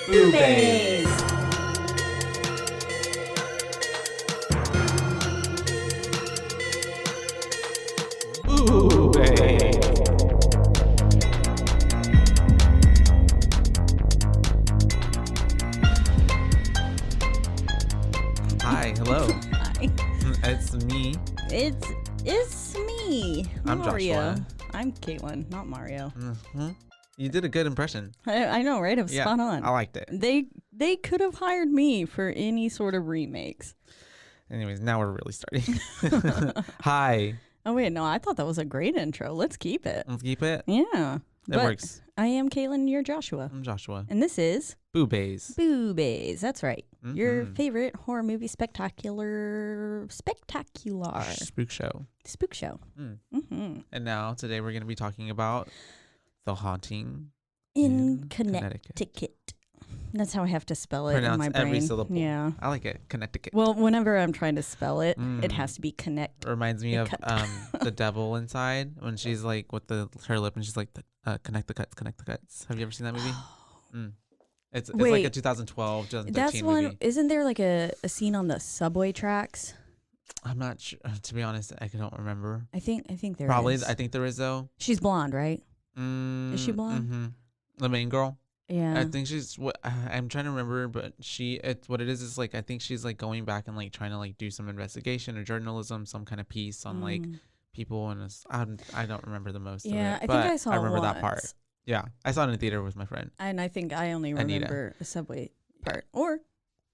BooBaes. BooBaes. Hi, hello. Hi. It's me. It's me, I'm Mario. Joshua. I'm Caitlin, not Mario. Mm-hmm. You did a good impression. I know, right? It was spot on. I liked it. They could have hired me for any sort of remakes. Anyways, now we're really starting. Hi. Oh wait, no, I thought that was a great intro. Let's keep it. Let's keep it. Yeah, It works. I am Caitlin. You're Joshua, I'm Joshua. and this is BooBaes. BooBaes. That's right. Mm-hmm. Your favorite horror movie spectacular Spook show. spook show. Mm-hmm. And now, today, we're going to be talking about the Haunting In Connecticut. That's how I have to spell it Pronounce in my brain. every syllable. Yeah. I like it. Connecticut. Well, whenever I'm trying to spell it, it has to be connect. Reminds me of cut. the devil inside when she's like with her lip and she's like, connect the cuts. Have you ever seen that movie? It's like Wait. a 2012, 2013 That's movie. one. Isn't there like a scene on the subway tracks? I'm not sure. To be honest, I don't remember. I think there Probably. is. I think there is, though. She's blonde, right? Is she blonde? Mm-hmm. The main girl. Yeah. I think she's what I'm trying to remember, but what it is like I think she's like going back and like trying to like do some investigation or journalism, some kind of piece on like people, and I don't remember the most. Yeah, of it, I think I saw. I remember that once. part. Yeah, I saw it in the theater with my friend. And I think I only Anita. remember the subway part, or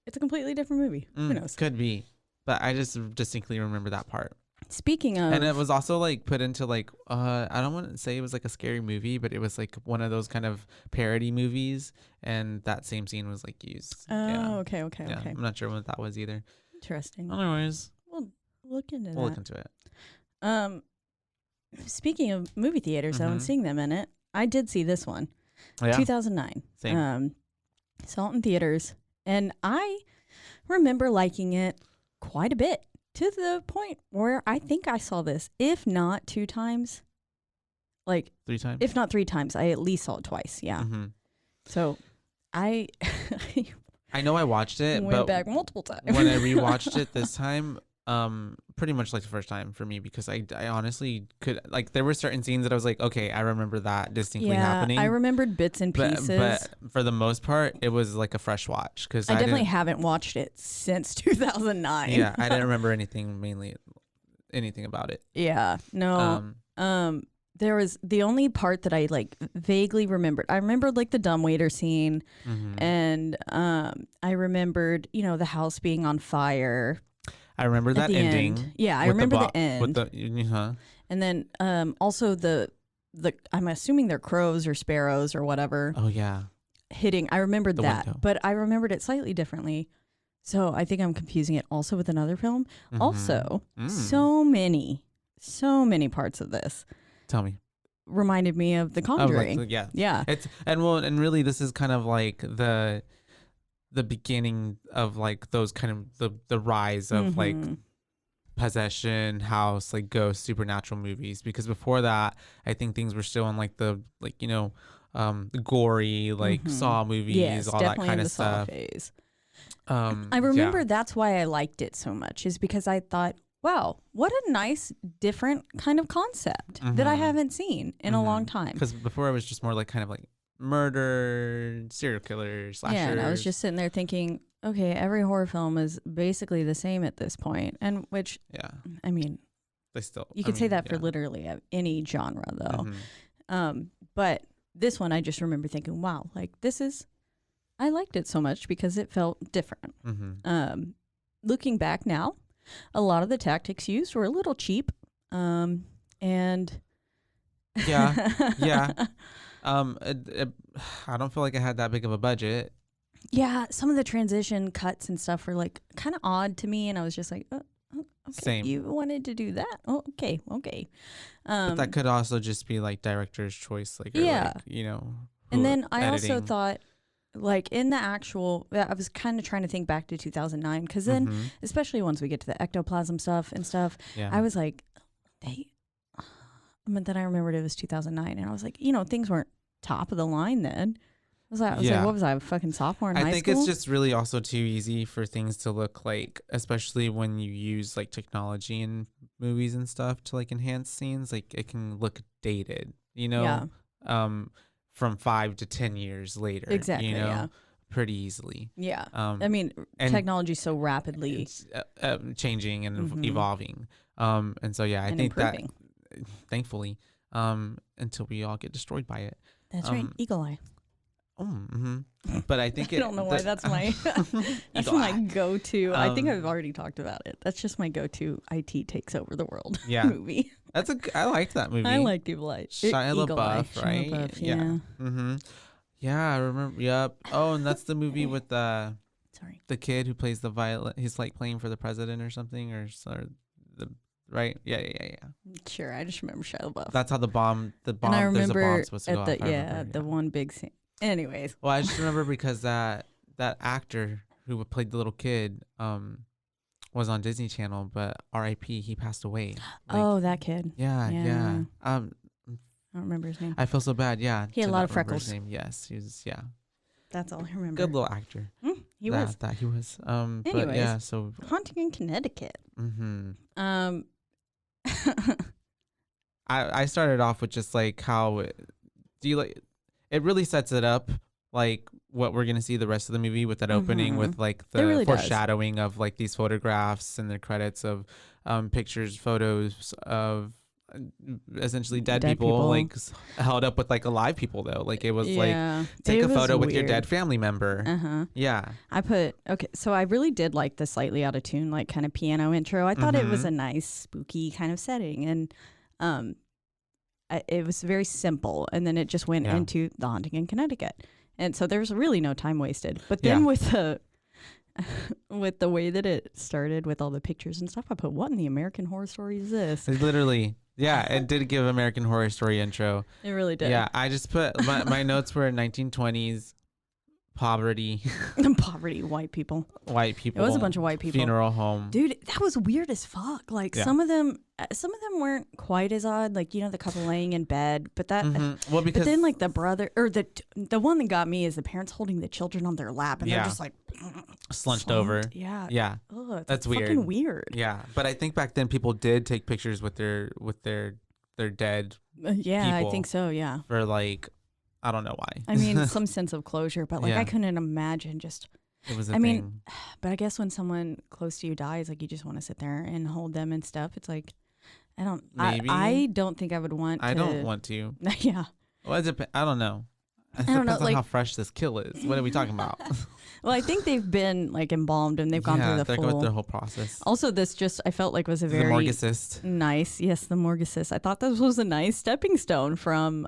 it's a completely different movie. Who knows? Could be, but I just distinctly remember that part. Speaking of, And it was also like put into like I don't want to say it was like a scary movie, but it was like one of those kind of parody movies, and that same scene was like used. Oh, okay. Yeah, I'm not sure what that was either. Interesting. Anyways, We'll look into we'll that. look into it. Speaking of movie theaters, though, and seeing them in it, I did see this one, Oh, yeah. 2009. Same. Saw it in theaters, and I remember liking it quite a bit, to the point where I think I saw this, if not 2 times, like 3 times. if not 3 times, I at least saw it twice. Yeah. Mm-hmm. So I I know I watched it, went but back multiple times. when I rewatched it this time, pretty much like the first time for me, because I honestly could, like, there were certain scenes that I was like, okay, I remember that distinctly happening. I remembered bits and pieces. But for the most part, it was like a fresh watch, because I definitely haven't watched it since 2009. Yeah, I didn't remember anything about it. Yeah, no. There was the only part that I like vaguely remembered. I remembered like the dumbwaiter scene, and I remembered, the house being on fire. I remember that ending. End. Yeah, I remember the end. With the And then also the I'm assuming they're crows or sparrows or whatever. Oh yeah. Hitting. I remembered that, window. but I remembered it slightly differently. So I think I'm confusing it also with another film. Also, so many parts of this. Tell me. Reminded me of The Conjuring. Yeah. It's and really this is kind of like the beginning of like those kind of the rise of like possession, house, like ghost, supernatural movies, because before that I think things were still on like the the gory like Saw movies, all that kind of stuff. Phase. I remember that's why I liked it so much, is because I thought, wow, what a nice, different kind of concept that I haven't seen in a long time. Because before it was just more like kind of like murder, serial killers, slashers. Yeah, and I was just sitting there thinking, okay, every horror film is basically the same at this point. And which, I mean, they still. You could say that for literally any genre, though. But this one, I just remember thinking, wow, like I liked it so much because it felt different. Looking back now, a lot of the tactics used were a little cheap, and yeah. I don't feel like I had that big of a budget. Yeah, some of the transition cuts and stuff were like kind of odd to me, and I was just like, oh, okay, Same. You wanted to do that? Oh, okay. But that could also just be like director's choice, like, or like, And then I editing. also thought, like, in the actual, I was kind of trying to think back to 2009, because then, especially once we get to the ectoplasm stuff and stuff, I was like, but then I remembered it was 2009, and I was like, things weren't top of the line then. Was I was like, what was I, a fucking sophomore in high school? I think it's just really also too easy for things to look like, especially when you use like technology in movies and stuff to like enhance scenes. Like it can look dated, you know, from 5 to 10 years later. Exactly. You know, pretty easily. Yeah. I mean, technology's so rapidly changing and evolving. And so I think improving. That thankfully, until we all get destroyed by it. That's right. Eagle eye. But I think I don't know why that's my that's my go-to. I think I've already talked about it. That's just my go-to. IT takes over the world movie. I liked that movie. I liked Eagle Eye. Shia LaBeouf, right? Shia LaBeouf, yeah. Yeah, I remember. Yep. Oh, and that's the movie with the kid who plays the violin. He's like playing for the president or something, or the right. Yeah. Sure, I just remember Shia LaBeouf. That's how the bomb. And I remember there's a bomb supposed to go off. The one big scene. Anyways. Well, I just remember because that actor who played the little kid was on Disney Channel, but R.I.P. he passed away. Like, that kid. Yeah. I don't remember his name. I feel so bad. Yeah. He had a lot of freckles. His name. Yes, he was. Yeah. That's all I remember. Good little actor. He was. That he was. Anyways, but yeah. So Haunting in Connecticut. I started off with just like how it really sets it up like what we're gonna see the rest of the movie with that opening with like the really foreshadowing of like these photographs and the credits of photos of essentially dead people like held up with like alive people though. Like it was like take a photo with your dead family member. So I really did like the slightly out of tune like kind of piano intro. I thought it was a nice spooky kind of setting, and it was very simple, and then it just went into the Haunting in Connecticut, and so there's really no time wasted. But then with the way that it started with all the pictures and stuff, I put, what in the American Horror Story is this? Literally, it did give American Horror Story intro. It really did. Yeah, I just put my notes were 1920s poverty, white people. It was a bunch of white people. Funeral home, dude. That was weird as fuck. Like some of them weren't quite as odd. Like the couple laying in bed, but that. Well, because but then like the brother or the one that got me is the parents holding the children on their lap, and they're just like slumped over. Yeah. Ugh, that's fucking weird. Yeah, but I think back then people did take pictures with their dead. I think so. Yeah. For like. I don't know why. I mean, some sense of closure, but like I couldn't imagine just. It was a thing. But I guess when someone close to you dies, like you just want to sit there and hold them and stuff. It's like, I don't think I would want. I don't want to. Yeah. Well, I don't know. It depends on how fresh this kill is. What are we talking about? Well, I think they've been like embalmed and they've gone through they're going through the whole process. Also, this I felt like was a very the morguicist. Nice. Yes, the morguicist. I thought this was a nice stepping stone from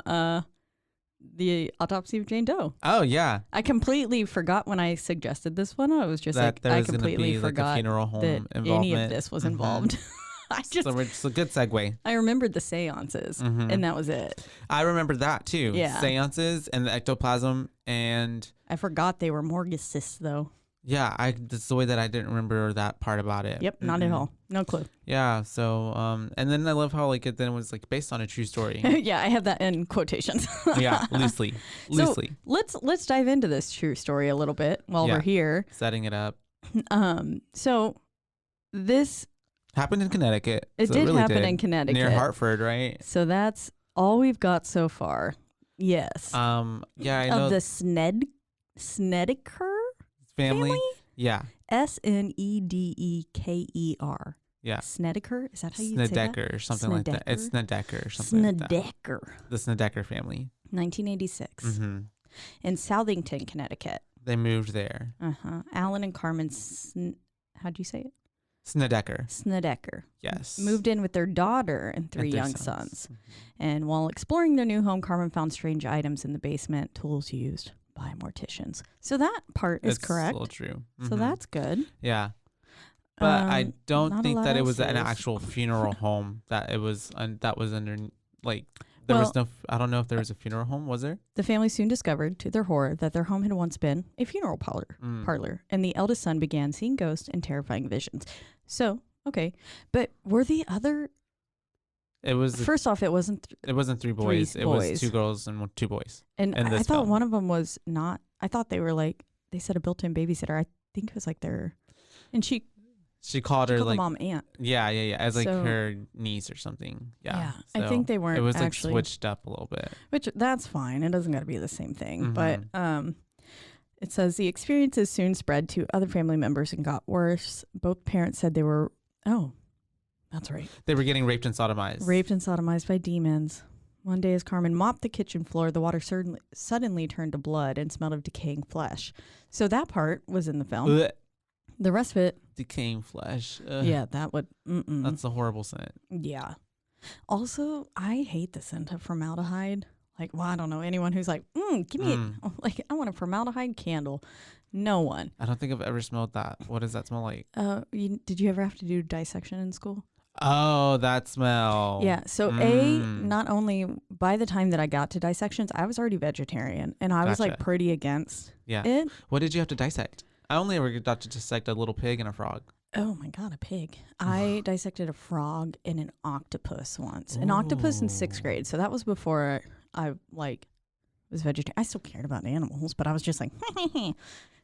the Autopsy of Jane Doe. Oh yeah, I completely forgot when I suggested this one. I was just like, I completely forgot like a funeral home that any of this was involved. So it's a good segue. I remembered the seances, and that was it. I remember that too. Yeah, seances and the ectoplasm, and I forgot they were morguicists though. Yeah, that's the way that I didn't remember that part about it. Not at all. No clue. Yeah, so and then I love how like it then was like based on a true story. Yeah, I have that in quotations. Yeah, loosely. So let's dive into this true story a little bit while we're here. Setting it up. So this happened in Connecticut. It did happen in Connecticut. Near Hartford, right? So that's all we've got so far. Yes. Yeah, I know. Of the Snedeker family? Yeah. Snedeker. Yeah. Snedeker? Is that how you say that? Snedeker or something like that. It's Snedeker or something like that. Snedeker. The Snedeker family. 1986. Mm-hmm. In Southington, Connecticut. They moved there. Alan and Carmen how'd you say it? Snedeker. Yes. Moved in with their daughter and three young sons. Mm-hmm. And while exploring their new home, Carmen found strange items in the basement, tools used by morticians. So that part is correct. It's still true. Mm-hmm. So that's good. Yeah. But I don't think that it was an actual funeral home that it was that was under like there was no I don't know if there was a funeral home, was there? The family soon discovered to their horror that their home had once been a funeral parlor, and the eldest son began seeing ghosts and terrifying visions. So, okay. But were the other It was First off, it wasn't. It wasn't three boys. It was 2 girls and 2 boys. And I thought one of them was not. I thought they were like, they said a built-in babysitter. I think it was like their, and she called her like the mom aunt. Yeah, as like her niece or something. Yeah. So I think they weren't. It was actually, like switched up a little bit. Which that's fine. It doesn't got to be the same thing. But it says the experiences soon spread to other family members and got worse. Both parents said they were. Oh, that's right. They were getting raped and sodomized. Raped and sodomized by demons. One day as Carmen mopped the kitchen floor, the water suddenly turned to blood and smelled of decaying flesh. So that part was in the film. Blech. The rest of it. Decaying flesh. Ugh. Yeah, that would. That's a horrible scent. Yeah. Also, I hate the scent of formaldehyde. Like, well, I don't know anyone who's like, give me like, I want a formaldehyde candle. No one. I don't think I've ever smelled that. What does that smell like? Did you ever have to do dissection in school? Oh, that smell. Yeah. So not only by the time that I got to dissections, I was already vegetarian and I was like pretty against it. What did you have to dissect? I only ever got to dissect a little pig and a frog. Oh my God, a pig. I dissected a frog and an octopus once. An octopus in 6th grade. So that was before I like was vegetarian. I still cared about animals, but I was just like,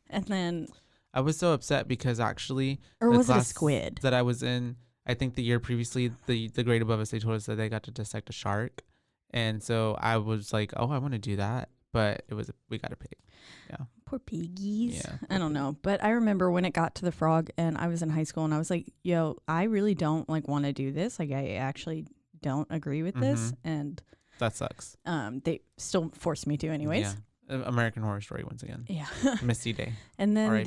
and then. I was so upset because actually. Or was it a squid? That I was in. I think the year previously, the grade above us, they told us that they got to dissect a shark. And so I was like, oh, I want to do that. But we got a pig. Yeah. Poor piggies. Yeah. I don't know. But I remember when it got to the frog and I was in high school and I was like, yo, I really don't like want to do this. Like I actually don't agree with this. And that sucks. They still forced me to anyways. Yeah. American Horror Story once again. Yeah. Misty Day. And then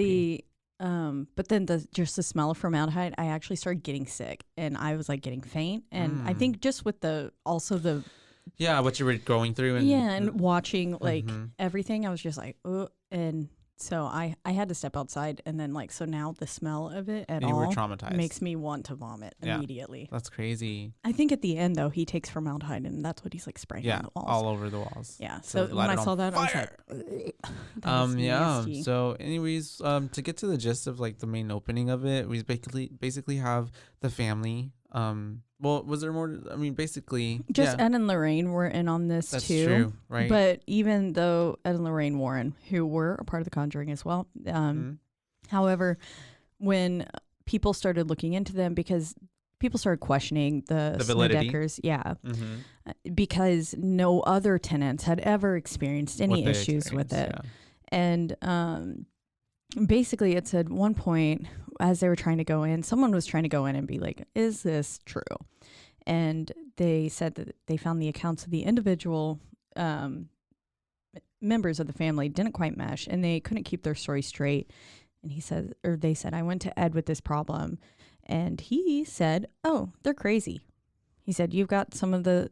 but then just the smell of formaldehyde, I actually started getting sick and I was like getting faint. And I think just with what you were going through. And watching like everything, I was just like, oh, and so I had to step outside and then like, so now the smell of it at all were traumatized. Makes me want to vomit immediately. That's crazy. I think at the end though, he takes formaldehyde and that's what he's like spraying on the walls. All over the walls. Yeah. So when I saw that, fire. I was like, nasty. So anyways, to get to the gist of like the main opening of it, we basically have the family. Well, was there more? I mean, basically, just Ed and Lorraine were in on this That's too. True, right? But even though Ed and Lorraine Warren, who were a part of The Conjuring as well, however, when people started looking into them, because people started questioning the validity. Snedeckers, because no other tenants had ever experienced any issues with it, and basically, it's at one point as they were trying to go in, someone was trying to go in and be like, is this true? And they said that they found the accounts of the individual members of the family didn't quite mesh and they couldn't keep their story straight. And they said, I went to Ed with this problem. And he said, oh, they're crazy. He said, you've got some of the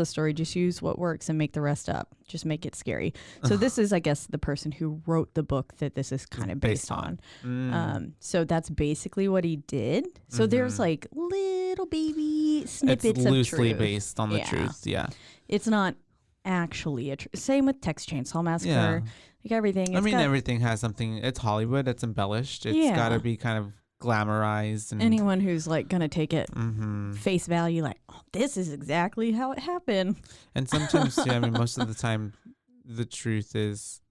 story, just use what works and make the rest up. Just make it scary. So this is, I guess, the person who wrote the book that this is kind of based on. So that's basically what he did. So there's like little baby snippets of truth. It's loosely based on the truth. Yeah. It's not actually a truth. Same with Texas Chainsaw Massacre. Like everything. Everything has something. It's Hollywood. It's embellished. It's got to be kind of glamorized. And anyone who's like gonna take it face value, like, oh, this is exactly how it happened. And sometimes I mean most of the time the truth is,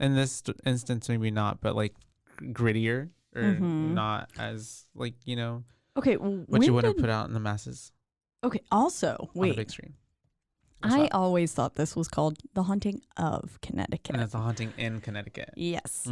in this instance maybe not, but like grittier or not as like, okay, what you wouldn't put out in the masses. Okay, also wait, on the big screen. I always thought this was called The Haunting of Connecticut. And it's a Haunting in Connecticut. Yes.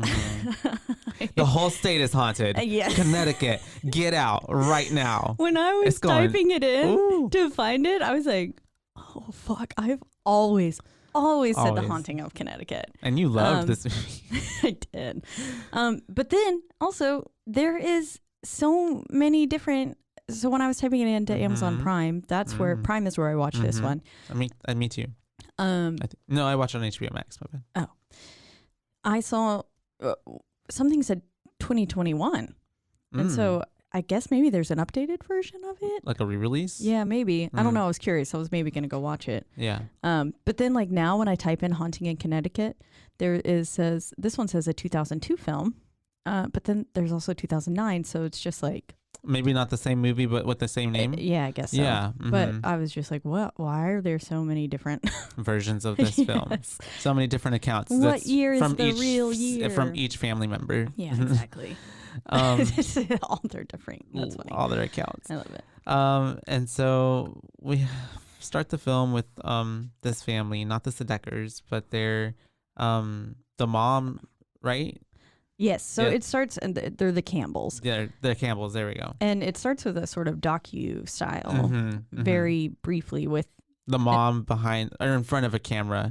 The whole state is haunted. Yes. Connecticut, get out right now. When I was typing it in to find it, I was like, oh, fuck. I've always said The Haunting of Connecticut. And you loved this movie. I did. But then also there is so many different. So when I was typing it into Amazon Prime, that's where Prime is where I watched this one. Me too. No, I watched it on HBO Max. My bad. Oh, I saw something said 2021, and so I guess maybe there's an updated version of it, like a re-release. Yeah, maybe. I don't know. I was curious. I was maybe gonna go watch it. Yeah. But then like now when I type in Haunting in Connecticut, this one says a 2002 film, but then there's also 2009. So it's just like. maybe not the same movie, but with the same name. Yeah, I guess so. Yeah. But I was just like, what? Why are there so many different versions of this film? So many different accounts. What year is the real year? From each family member. Yeah, exactly. All their different. That's funny. All their accounts. I love it. And so we start the film with this family, not the Sedeckers, but they're the mom, right? Yes. So it starts, and they're the Campbells. Yeah, they're Campbells. There we go. And it starts with a sort of docu style, very briefly, with the mom behind or in front of a camera,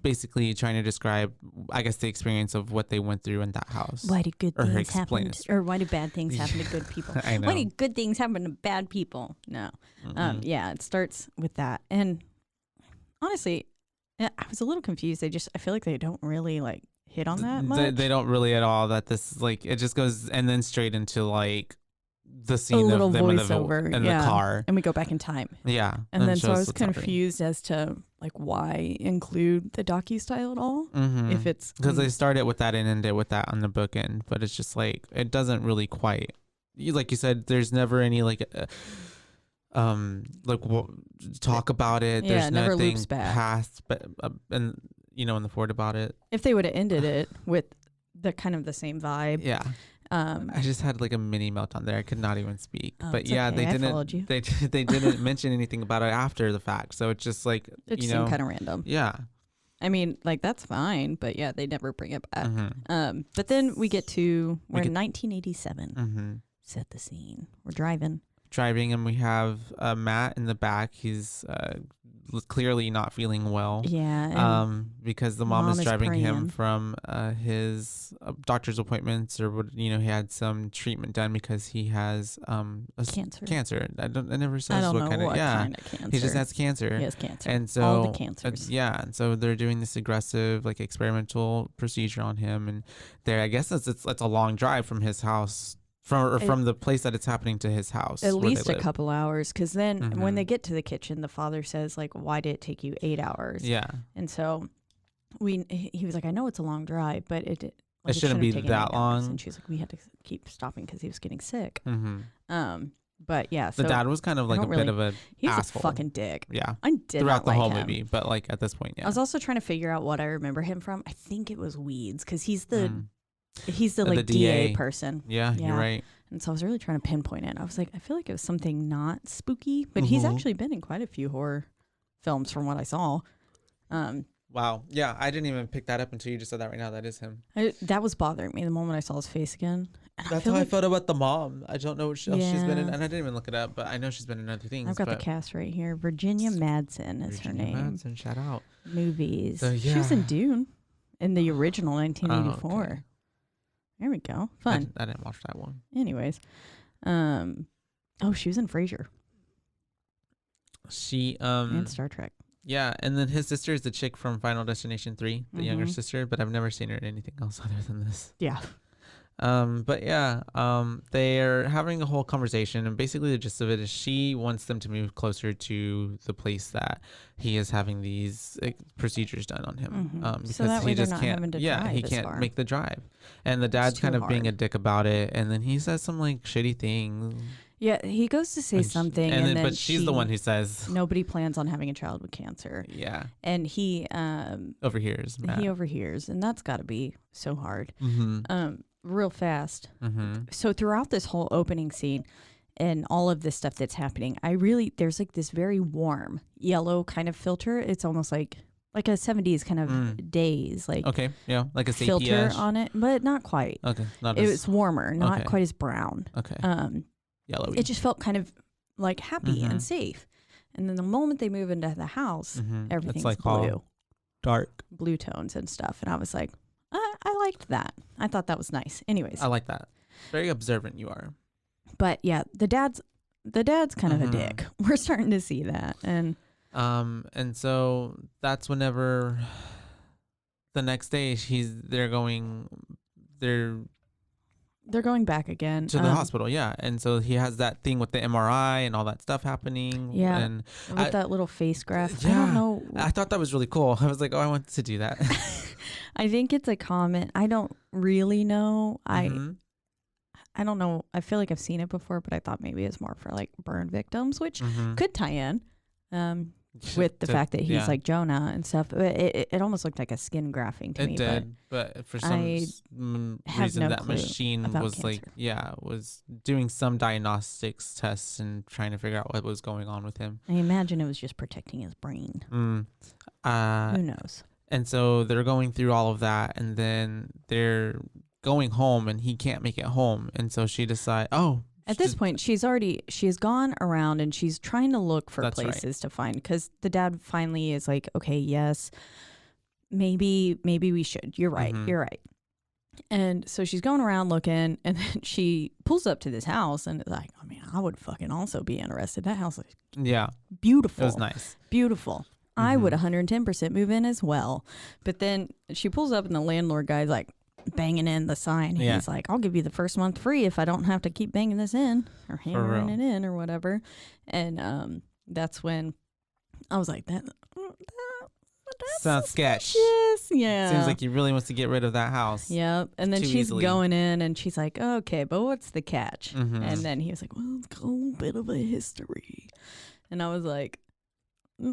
basically trying to describe, I guess, the experience of what they went through in that house. Why did good things happen? Or why do bad things happen to good people? I know. Why do good things happen to bad people? No. Yeah, it starts with that. And honestly, I was a little confused. I feel like they don't really like hit on that much. They don't really at all. That this like it just goes and then straight into like the scene a little of them voiceover in the car, and we go back in time. Yeah, and then so I was confused as to like why include the docu style at all if it's because they start it with that and end it with that on the bookend, but it's just like it doesn't really quite. Like you said, there's never any like talk about it. Yeah, there's it never nothing loops back. past, but and in the forward about it. If they would have ended it with the kind of the same vibe, yeah. I just had like a mini meltdown there. I could not even speak. But yeah, okay. they didn't. They didn't mention anything about it after the fact. So it's just like it seemed kind of random. Yeah. I mean, like that's fine, but yeah, they never bring it back. But then we're in 1987. Set the scene. We're driving, and we have Matt in the back. He's clearly not feeling well. Yeah. Because the mom is driving him from his doctor's appointments, or he had some treatment done because he has cancer. I never says what kind of cancer. He just has cancer. He has cancer. And so all the cancers. And so they're doing this aggressive like experimental procedure on him, and I guess it's a long drive from his house. From the place that it's happening to his house. At least a couple hours. Because then when they get to the kitchen, the father says, like, why did it take you 8 hours? Yeah. And so he was like, I know it's a long drive, but it shouldn't be that long. And she's like, we had to keep stopping because he was getting sick. But yeah. So the dad was kind of like bit of an he was asshole. a fucking dick. Yeah. I did throughout the whole him. movie. But like at this point, yeah. I was also trying to figure out what I remember him from. I think it was Weeds because he's the like the DA person. Yeah, you're right. And so I was really trying to pinpoint it. I was like, I feel like it was something not spooky, but he's actually been in quite a few horror films from what I saw. Wow. Yeah, I didn't even pick that up until you just said that right now. That is him. That was bothering me the moment I saw his face again. That's how I felt about the mom. I don't know what else she's been in, and I didn't even look it up, but I know she's been in other things. I've got the cast right here. Virginia Madsen is her name. Madsen, shout out. Movies. So, yeah. She was in Dune in the original 1984. Oh, okay. There we go. Fun. I didn't watch that one. Anyways. She was in Frasier. And Star Trek. Yeah, and then his sister is the chick from Final Destination 3, the younger sister, but I've never seen her in anything else other than this. Yeah. But yeah, they're having a whole conversation, and basically the gist of it is she wants them to move closer to the place that he is having these procedures done on him. Because so that way he just not can't. Yeah, he can't make the drive, and the dad's kind of being a dick about it, and then he says some like shitty thing. Yeah, he goes to say something, and then but she's the one who says nobody plans on having a child with cancer. Yeah, and he overhears. Matt. He overhears, and that's got to be so hard. Real fast. So throughout this whole opening scene and all of this stuff that's happening, there's like this very warm yellow kind of filter. It's almost like a 70s kind of days, like okay, yeah, like a filter on it, but not quite. Okay, it was warmer, not quite as brown. Okay, yellowy. It just felt kind of like happy and safe. And then the moment they move into the house, everything's like blue, dark blue tones and stuff. And I was like, I liked that. I thought that was nice. Anyways, I like that. Very observant you are. But yeah, the dad's kind of a dick. We're starting to see that, and so that's whenever the next day they're going back again to the hospital. Yeah, and so he has that thing with the MRI and all that stuff happening. Yeah, and with that little face graft. Yeah, I don't know. I thought that was really cool. I was like, oh, I want to do that. I think it's a comment. I don't really know. I I don't know. I feel like I've seen it before, but I thought maybe it's more for like burn victims, which could tie in with the fact that he's like Jonah and stuff. But it almost looked like a skin grafting to me. It did, but for some reason that machine was cancer. was doing some diagnostics tests and trying to figure out what was going on with him. I imagine it was just protecting his brain. Who knows? And so they're going through all of that, and then they're going home, and he can't make it home, and so she decides, at this point, she's gone around and she's trying to look for places to find, because the dad finally is like, okay, yes, maybe we should. You're right. You're right. And so she's going around looking, and then she pulls up to this house, and it's like, I mean, I would fucking also be interested. That house is beautiful. It was nice. Beautiful. I would 110% move in as well. But then she pulls up, and the landlord guy's like banging in the sign. Yeah. He's like, I'll give you the first month free if I don't have to keep banging this in or hammering it in or whatever. And that's when I was like, that sounds sketch. Yeah. Seems like he really wants to get rid of that house. Yep. And then she's going in, and she's like, okay, but what's the catch? And then he was like, well, it's got a little bit of a history. And I was like, a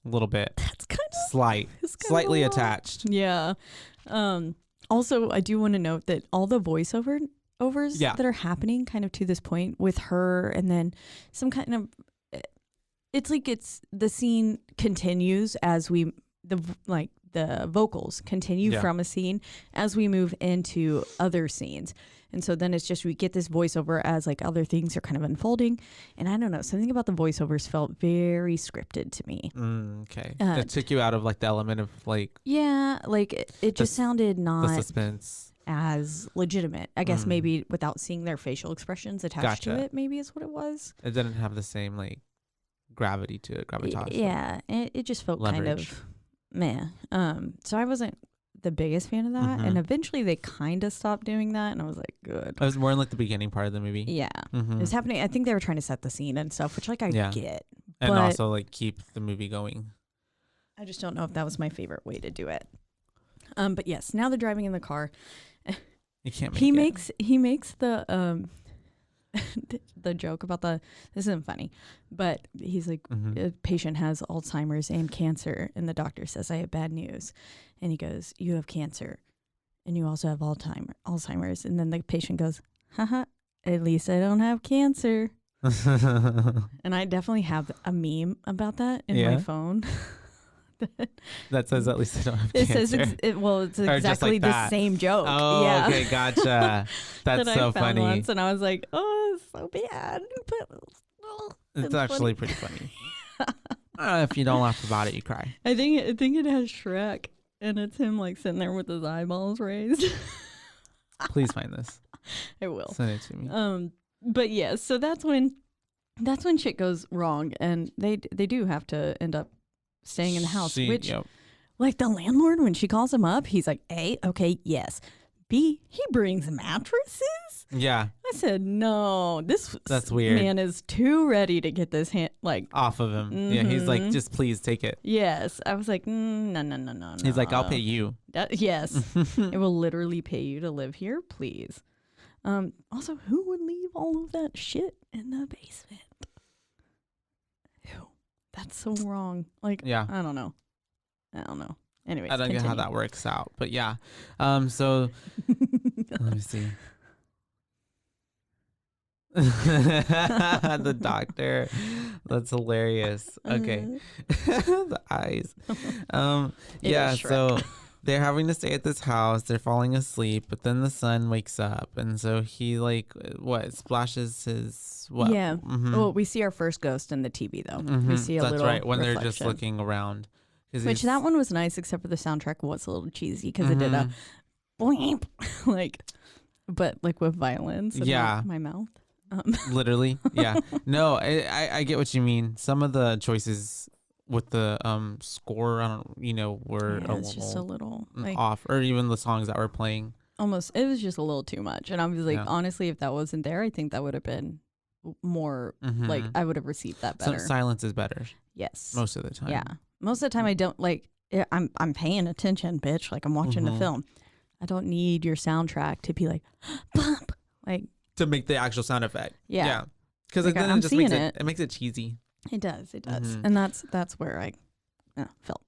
little bit. That's kind of slightly attached. Yeah. Also, I do want to note that all the voiceovers that are happening kind of to this point with her, and then some kind of, it's like the scene continues as the vocals continue from a scene as we move into other scenes. And so then it's just, we get this voiceover as like other things are kind of unfolding. And I don't know, something about the voiceovers felt very scripted to me. Okay. That took you out of like the element of like. Yeah. Like it just sounded not. The suspense. As legitimate. I guess maybe without seeing their facial expressions attached to it, maybe is what it was. It didn't have the same like gravity to it, gravitas. Yeah. It just felt kind of meh. So I wasn't the biggest fan of that, and eventually they kind of stopped doing that, and I was like, good. It was more in like the beginning part of the movie. Yeah. It was happening. I think they were trying to set the scene and stuff, which like I get, and also like keep the movie going. I just don't know if that was my favorite way to do it. But yes, now they're driving in the car. You can't he makes the the joke about this isn't funny, but he's like, a patient has Alzheimer's and cancer, and the doctor says, I have bad news. And he goes, you have cancer, and you also have Alzheimer's. And then the patient goes, haha, at least I don't have cancer. And I definitely have a meme about that in my phone. That says at least I don't have cancer. Says it's exactly like the same joke. Oh, yeah. Okay, gotcha. That's that so I found funny. Once, and I was like, oh, it's so bad. But it's actually pretty funny. If you don't laugh about it, you cry. I think it has Shrek, and it's him like sitting there with his eyeballs raised. Please find this. I will. Send it to me. But yeah, so that's when shit goes wrong, and they do have to end up staying in the house, like the landlord, when she calls him up, he's like, A, okay, yes. B, he brings mattresses. Yeah. I said, no, that's weird. Man is too ready to get this hand like off of him. Yeah, he's like, just please take it. Yes. I was like, no. He's like, I'll pay you. Yes. It will literally pay you to live here, please. Also, who would leave all of that shit in the basement? Ew. That's so wrong. Like, I don't know. Anyways, I don't get how that works out, but yeah. So let me see. The doctor. That's hilarious. Okay. The eyes. Yeah, so they're having to stay at this house. They're falling asleep, but then the son wakes up, and so he like splashes his Yeah. Well, we see our first ghost in the TV though. We see a little. That's right, when reflection. they're just looking around. Which that one was nice, except for the soundtrack was a little cheesy because it did a bleep, but with violence. In my mouth. Literally, yeah. No, I get what you mean. Some of the choices with the score, were it's just a little off, or even the songs that were playing. Almost, it was just a little too much. And I was like, honestly, if that wasn't there, I think that would have been more I would have received that better. Silence is better. Yes, most of the time. Yeah, most of the time I don't I'm paying attention, bitch. Like I'm watching the film. I don't need your soundtrack to be like, bump, like to make the actual sound effect. Yeah. Because Like, then I'm it just seeing makes it makes it cheesy. It does. Mhm. And that's where I felt.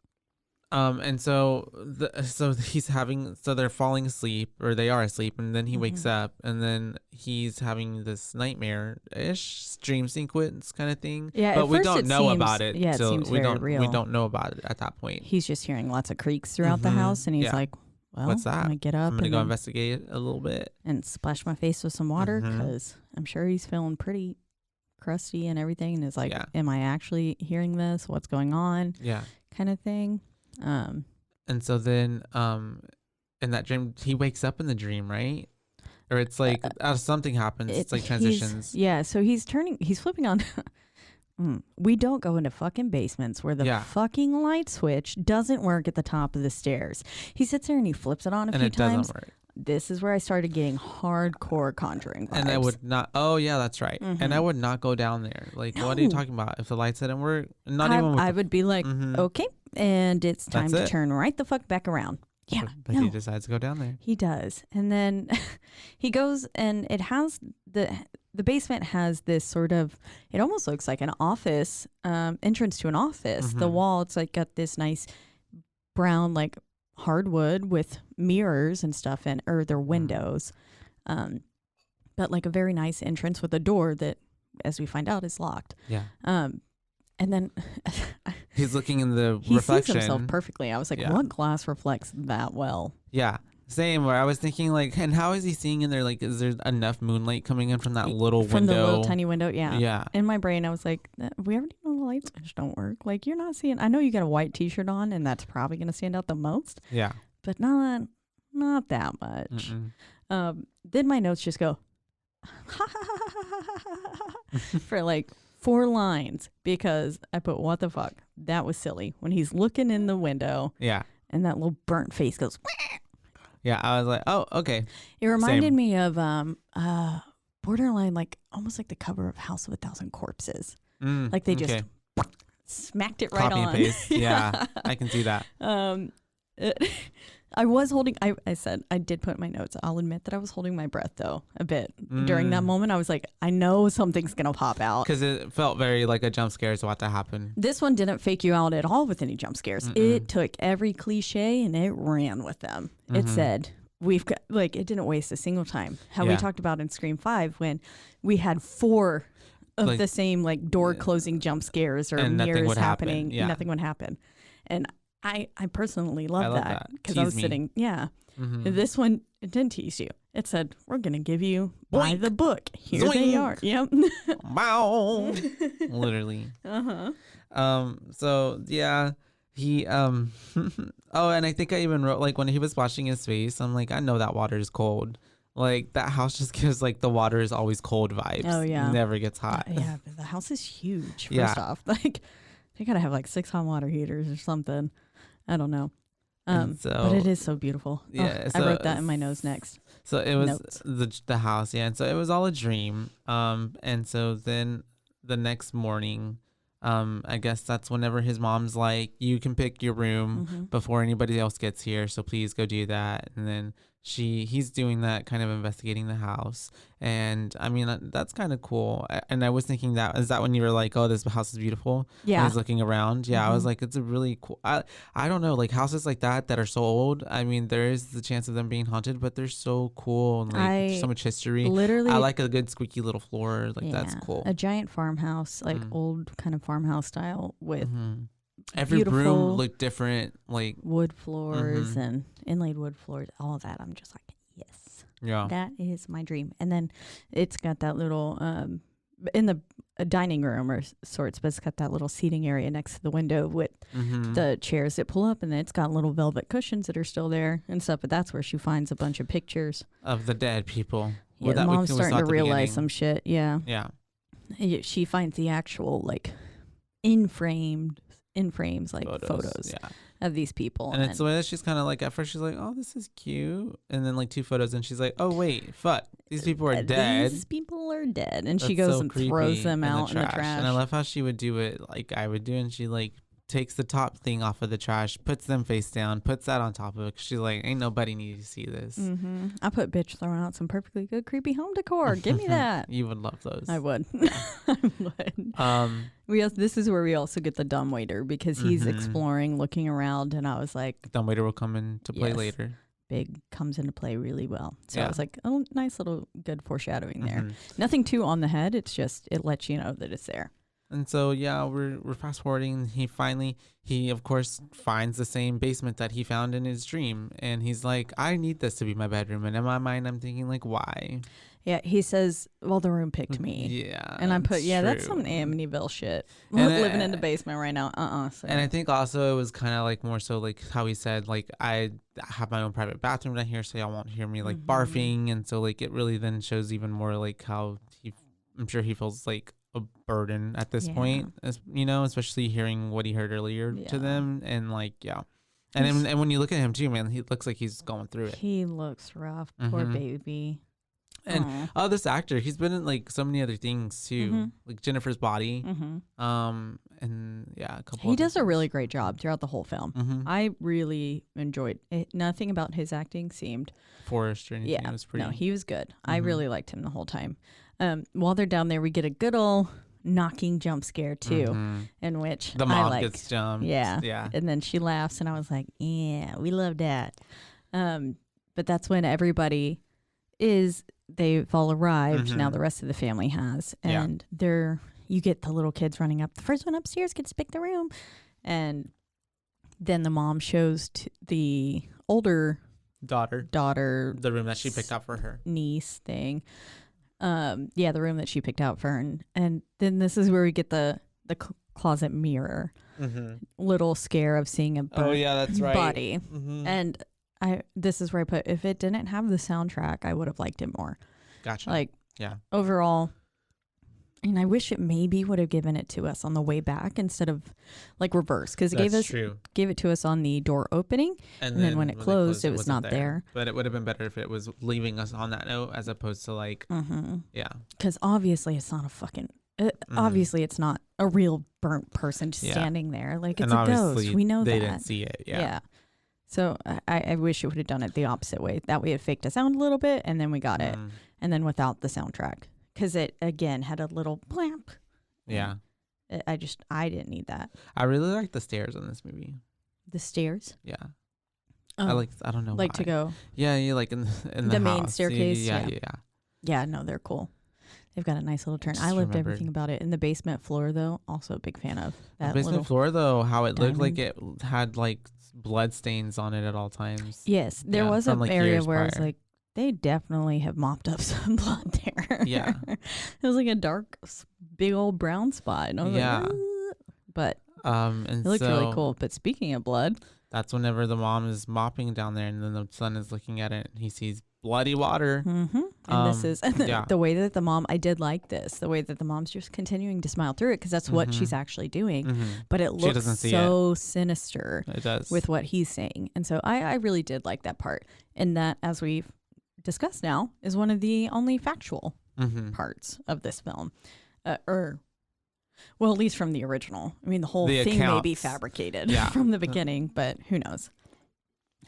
And so they're falling asleep, or they are asleep, and then he wakes up, and then he's having this nightmare-ish dream sequence kind of thing. Yeah, but at we first don't it know seems- about it. yeah, it so seems we very don't real. we don't know about it at that point. He's just hearing lots of creaks throughout the house, and he's Yeah. like, well, What's that? I'm going to get up I'm gonna and go then- investigate it a little bit. and splash my face with some water because I'm sure he's feeling pretty crusty and everything. And is like, am I actually hearing this? What's going on? Yeah. Kind of thing. And so then in that dream, he wakes up in the dream, right? Or it's like something happens. It's like transitions. So he's flipping on. We don't go into fucking basements where the fucking light switch doesn't work at the top of the stairs. He sits there and he flips it on a few times. And it doesn't work. This is where I started getting hardcore Conjuring vibes. And I would not. Oh yeah, that's right. And I would not go down there. Like, what are you talking about? If the lights didn't work, I would be like, okay, and it's time to turn right the fuck back around. Yeah, but he decides to go down there. He does, and then he goes, and it has the basement has this sort of. It almost looks like an office entrance to an office. The wall, it's like got this nice brown like hardwood with mirrors and stuff in, or their windows, but like a very nice entrance with a door that, as we find out, is locked. Yeah. And then he's looking in the he reflection. He sees himself perfectly. I was like, what glass reflects that well? Yeah. Same, where I was thinking, like, and how is he seeing in there? Like, is there enough moonlight coming in from that little window? From the little tiny window, yeah. Yeah. In my brain, I was like, we already know the light switch don't work. Like, you're not seeing. I know you got a white T-shirt on, and that's probably going to stand out the most. Yeah. But not that much. Then my notes just go for like 4 lines because I put, what the fuck? That was silly. When he's looking in the window. Yeah. And that little burnt face goes. Yeah, I was like, oh, okay. It reminded me of borderline, like almost like the cover of House of 1,000 Corpses. Like they just smacked it right Copy on. And paste. Yeah, I can see that. I was holding, I said, I did put in my notes. I'll admit that I was holding my breath though a bit during that moment. I was like, I know something's going to pop out. Because it felt very like a jump scare is about to happen. This one didn't fake you out at all with any jump scares. It took every cliche and it ran with them. It said, we've got, like, it didn't waste a single time. How we talked about in Scream 5 when we had 4 of like, the same like door closing jump scares or mirrors happening. Nothing would happen. And I personally love that because I was sitting, This one, it didn't tease you. It said, we're going to give you by the book. Here Zoink. They are. Yep. Wow. Literally. So, yeah, he, oh, and I think I even wrote, like, when he was washing his face, I'm like, I know that water is cold. Like, that house just gives, like, the water is always cold vibes. Oh, yeah. It never gets hot. Yeah, but the house is huge, first off. Like, they got to have, like, 6 hot water heaters or something. I don't know. But it is so beautiful. Yeah, I wrote that in my nose next. So it was the house, and so it was all a dream. And so then the next morning, I guess that's whenever his mom's like, you can pick your room before anybody else gets here, so please go do that. And then he's doing that, kind of investigating the house. And I mean, that's kind of cool. And I was thinking, that is that when you were like, oh, this house is beautiful? Yeah. I was looking around. Yeah. I was like, it's a really cool, I don't know, like houses like that are so old. I mean, there is the chance of them being haunted, but they're so cool. And like so much history. Literally. I like a good squeaky little floor. Like that's cool. A giant farmhouse, like old kind of farmhouse style with every room looked different, like wood floors and inlaid wood floors, all of that. I'm just like, yes, that is my dream. And then it's got that little in the dining room or sorts, but it's got that little seating area next to the window with the chairs that pull up, and then it's got little velvet cushions that are still there and stuff. But that's where she finds a bunch of pictures of the dead people. Yeah, well, Mom's starting to realize some shit. Yeah. She finds the actual like in frames like photos of these people, and it's the way that she's kind of like, at first she's like, oh, this is cute, and then like 2 photos and she's like, oh wait, fuck, these people are dead. These people are dead. And she goes and throws them out in the trash. And I love how she would do it like I would do, and she like takes the top thing off of the trash, puts them face down, puts that on top of it. She's like, ain't nobody need to see this. I put bitch throwing out some perfectly good creepy home decor. Give me that. You would love those. I would. I would. This is where we also get the dumbwaiter because he's exploring, looking around, and I was like, dumbwaiter will come into play later. Big comes into play really well. So I was like, oh, nice little good foreshadowing there. Nothing too on the head. It's just, it lets you know that it's there. And so, yeah, we're fast forwarding. He of course finds the same basement that he found in his dream. And he's like, I need this to be my bedroom. And in my mind, I'm thinking like, why? Yeah, he says, well, the room picked me. Yeah. And I put, that's some Amityville shit. Living in the basement right now. So. And I think also it was kind of like more so like how he said, like, I have my own private bathroom down here, so y'all won't hear me like barfing. And so like it really then shows even more like how I'm sure he feels like a burden at this point, as you know, especially hearing what he heard earlier to them. And like, and when you look at him too, man, he looks like he's going through it. He looks rough. Poor baby. And this actor, he's been in like so many other things too, like Jennifer's Body, and a couple. He does a really great job throughout the whole film. I really enjoyed it. Nothing about his acting seemed forced or anything. It was pretty. No, he was good. I really liked him the whole time. While they're down there, we get a good old knocking jump scare too, in which the mom gets jumped. Yeah, and then she laughs, and I was like, yeah, we love that. But that's when everybody they've all arrived. Now the rest of the family has, and you get the little kids running up. The first one upstairs gets to pick the room, and then the mom shows the older daughter the room that she picked out for her niece thing. The room that she picked out for her, and then this is where we get the closet mirror little scare of seeing a burnt body. And this is where I put, if it didn't have the soundtrack, I would have liked it more. Gotcha. Like, overall, and I wish it maybe would have given it to us on the way back instead of like reverse, because it gave it to us on the door opening, and then when it closed, it was not there. But it would have been better if it was leaving us on that note as opposed to like, because obviously it's not a fucking. Obviously, it's not a real burnt person just standing there. Like, it's a ghost. We know they didn't see it. Yeah. So I wish it would have done it the opposite way. That way it faked us out a little bit, and then we got it. And then without the soundtrack. Because it, again, had a little blamp. Yeah. I didn't need that. I really like the stairs in this movie. The stairs? Yeah. I don't know like why. To go. Yeah, you like in the main house. staircase. Yeah. Yeah, no, they're cool. They've got a nice little turn. I loved everything about it. In the basement floor, though, also a big fan of that. The basement floor, though, how it looked like it had like blood stains on it at all times. Yes, there was an area where I was like, they definitely have mopped up some blood there. Yeah. It was like a dark, big old brown spot. And I was like, ugh. But it looked really cool. But speaking of blood, that's whenever the mom is mopping down there, and then the son is looking at it, and he sees bloody water. And the way that the mom, I did like this, the way that the mom's just continuing to smile through it, because that's what she's actually doing. But it looks so sinister. It does. With what he's saying. And so I really did like that part. And that, as we've discussed now, is one of the only factual parts of this film. Well, at least from the original. I mean, the whole thing may be fabricated from the beginning, but who knows?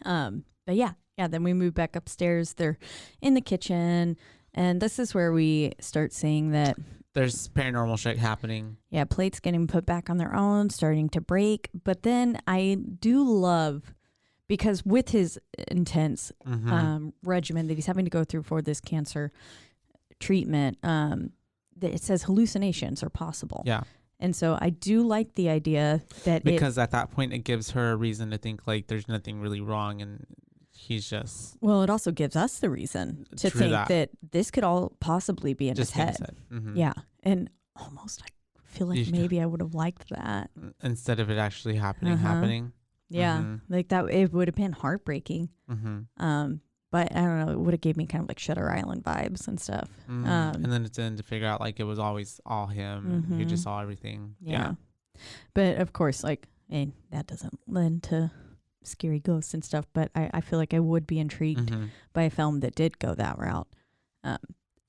But yeah, then we move back upstairs. They're in the kitchen, and this is where we start seeing that there's paranormal shit happening. Yeah, plates getting put back on their own, starting to break. But then I do love, because with his intense regimen that he's having to go through for this cancer treatment, it says hallucinations are possible. Yeah. And so I do like the idea that because at that point it gives her a reason to think like there's nothing really wrong, and he's just... Well, it also gives us the reason to think that this could all possibly be in his head. Yeah. And almost I feel like maybe I would have liked that. Instead of it actually happening. Yeah. Like that, it would have been heartbreaking. But I don't know, it would have gave me kind of like Shutter Island vibes and stuff. And then it's in to figure out like it was always all him. He just saw everything. Yeah. But of course, like, and that doesn't lend to scary ghosts and stuff, but I feel like I would be intrigued by a film that did go that route. I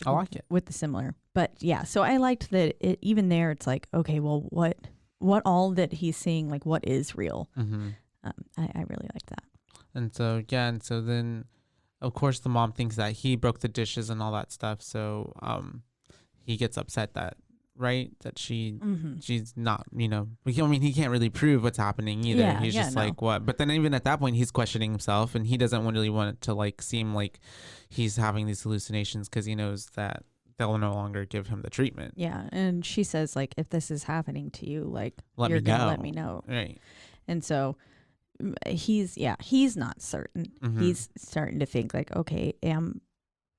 like it. With the similar. But yeah, so I liked that even there it's like, okay, well, what what all that he's seeing, like what is real. Mm-hmm. I really like that. And so, yeah. And so then, of course, the mom thinks that he broke the dishes and all that stuff. So he gets upset that, right, that she's not, you know, I mean, he can't really prove what's happening either. Yeah, He's just like, what? But then even at that point, he's questioning himself, and he doesn't really want it to like seem like he's having these hallucinations, because he knows that they'll no longer give him the treatment. Yeah. And she says, like, if this is happening to you, like, you're gonna let me know. Right. And so he's not certain. He's starting to think like, okay, am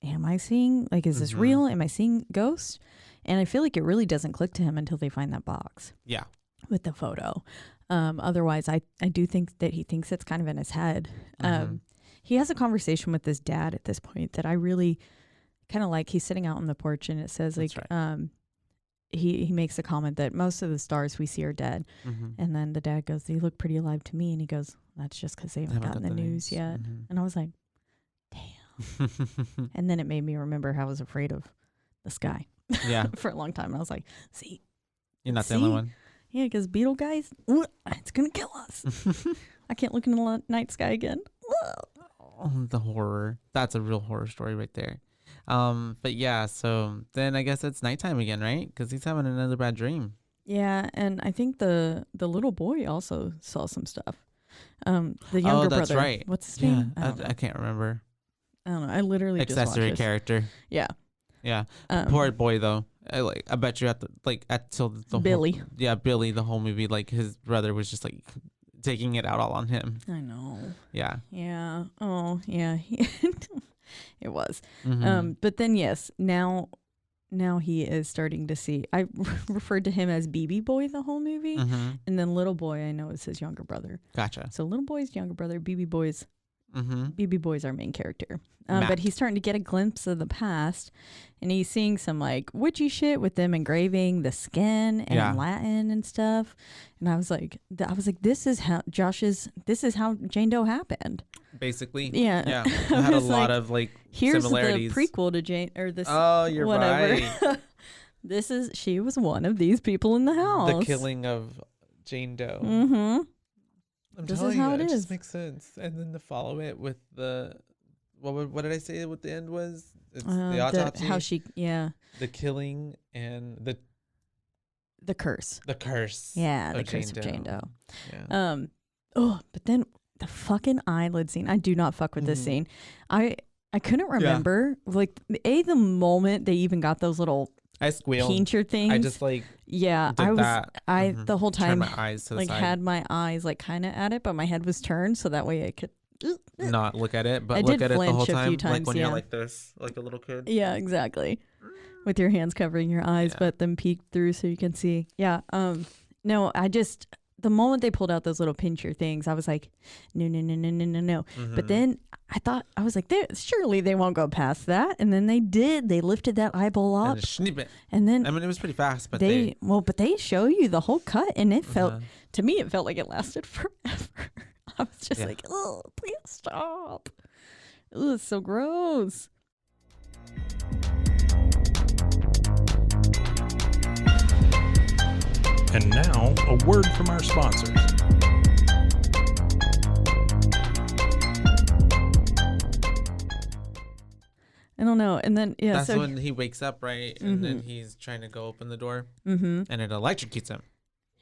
I seeing, like, is this real? Am I seeing ghosts? And I feel like it really doesn't click to him until they find that box. Yeah. With the photo. Otherwise, I do think that he thinks it's kind of in his head. He has a conversation with his dad at this point that I really kind of like. He's sitting out on the porch, and it says, like, right. He makes a comment that most of the stars we see are dead. And then the dad goes, they look pretty alive to me. And he goes, that's just because they haven't gotten the news yet. And I was like, damn. And then it made me remember how I was afraid of the sky. Yeah. For a long time. And I was like, see. You're not the only one. Yeah, because beetle guys, it's going to kill us. I can't look in the night sky again. Oh, the horror. That's a real horror story right there. But yeah, so then I guess it's nighttime again, right? Because he's having another bad dream. Yeah, and I think the little boy also saw some stuff. The younger that's brother. Right. What's his name? I can't remember. I don't know. I literally accessory just character. Yeah. Yeah. Poor boy though. I bet you till the Billy. Billy, the whole movie, like his brother was just like taking it out all on him. I know. Yeah. Yeah. Oh, yeah. It was. But then yes, now he is starting to see. I referred to him as BB boy the whole movie, and then little boy I know is his younger brother. Gotcha. So little boy's younger brother, BB boy's our main character. But he's starting to get a glimpse of the past, and he's seeing some like witchy shit with them engraving the skin and Latin and stuff. And I was like, this is how Jane Doe happened. Basically. Yeah. Yeah. It had a lot of like here's similarities. The prequel to Jane, or this. Oh, you're whatever. Right. She was one of these people in the house. The killing of Jane Doe. This is how it is. It just makes sense. And then to follow it with the, what did I say what the end was? It's the autopsy. The killing and the curse. The curse. Yeah, the curse of Jane Doe. Yeah. But then the fucking eyelid scene. I do not fuck with this scene. I couldn't remember like the moment they even got those little I squealed. Pincher things. I just like the whole time my eyes to like the side. had my eyes like kind of at it, but my head was turned so that way I could not look at it, but I look did at it the whole flinch a time, few times, like when you're like this, like a little kid. Yeah, exactly. With your hands covering your eyes, but them peek through so you can see. Yeah. No, the moment they pulled out those little pincher things, I was like, no. But then I was like, surely they won't go past that. And then they did. They lifted that eyeball up. And snip it. And then, I mean, it was pretty fast, but they show you the whole cut, and it felt, to me, it felt like it lasted forever. I was just like, oh, please stop. Oh, it's so gross. And now, a word from our sponsors. I don't know. And then, that's when he wakes up, right? And then he's trying to go open the door, and it electrocutes him.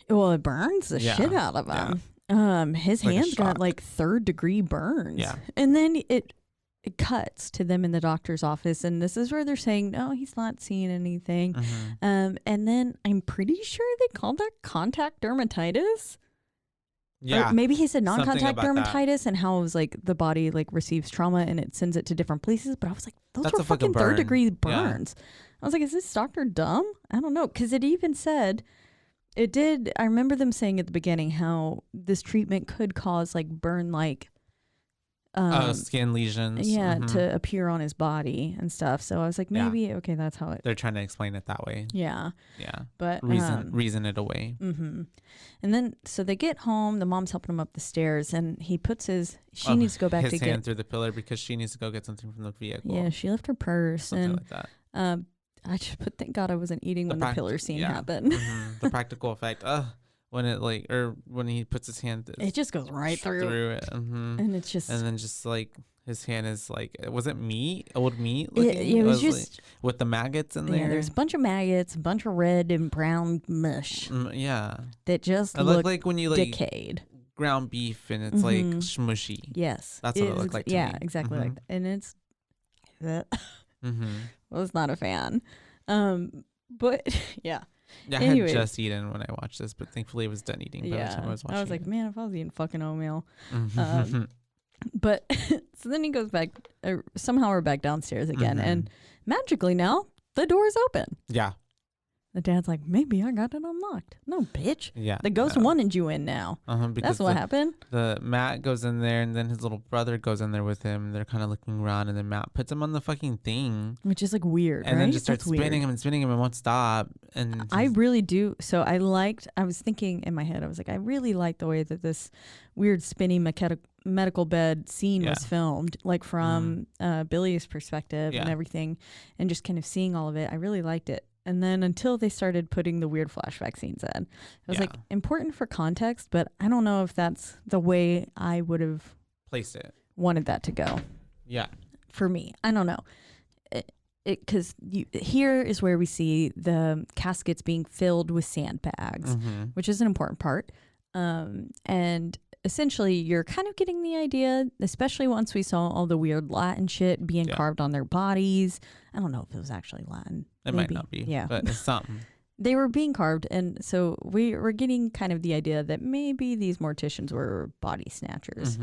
Well, it burns the shit out of him. Yeah. His hands got like 3rd-degree burns. Yeah. And then it cuts to them in the doctor's office, and this is where they're saying, no, he's not seeing anything. And then I'm pretty sure they called that contact dermatitis. Yeah. Or maybe he said non-contact dermatitis and how it was like the body like receives trauma and it sends it to different places. But I was like, those were fucking 3rd-degree burns. Yeah. I was like, is this doctor dumb? I don't know. Because it even said, it did. I remember them saying at the beginning how this treatment could cause like burn-like skin lesions. Yeah, to appear on his body and stuff. So I was like, maybe, okay, that's how it. They're trying to explain it that way. Yeah. Yeah. But reason it away. And then, so they get home, the mom's helping him up the stairs, and he puts she needs to go back to get. His hand through the pillar because she needs to go get something from the vehicle. Yeah, she left her purse. Something like that. I just put, thank God I wasn't eating when the pillar scene happened. The practical effect. when it like, or when he puts his hand, it just goes right through it, and it's just, and then just like his hand is like, was it old meat it was just like, with the maggots in there. Yeah, there's a bunch of maggots, a bunch of red and brown mush. Yeah, that just it looked like when you like decayed ground beef and it's like smushy. Yes, that's what it looked like to me. Exactly like that. And it's that mm-hmm. was not a fan. But yeah. Yeah, I had just eaten when I watched this, but thankfully it was done eating by the time I was watching. I was like, man, if I was eating fucking oatmeal. Mm-hmm. But so then he goes back. Somehow we're back downstairs again, and magically now the door is open. Yeah. The dad's like, maybe I got it unlocked. No, bitch. Yeah. The ghost wanted you in now. That's what happened. The Matt goes in there, and then his little brother goes in there with him. They're kind of looking around, and then Matt puts him on the fucking thing, which is like weird, and right? then just starts spinning him and won't stop. And I really do. So I was thinking in my head, I was like, I really like the way that this weird spinning medical bed scene was filmed, like from Billy's perspective and everything, and just kind of seeing all of it. I really liked it. And then until they started putting the weird flashback scenes in, it was like important for context, but I don't know if that's the way I would have placed it, wanted that to go. Yeah. For me, I don't know. Because here is where we see the caskets being filled with sandbags, which is an important part. And essentially you're kind of getting the idea, especially once we saw all the weird Latin shit being carved on their bodies. I don't know if it was actually Latin. It might not be, but it's something. They were being carved, and so we were getting kind of the idea that maybe these morticians were body snatchers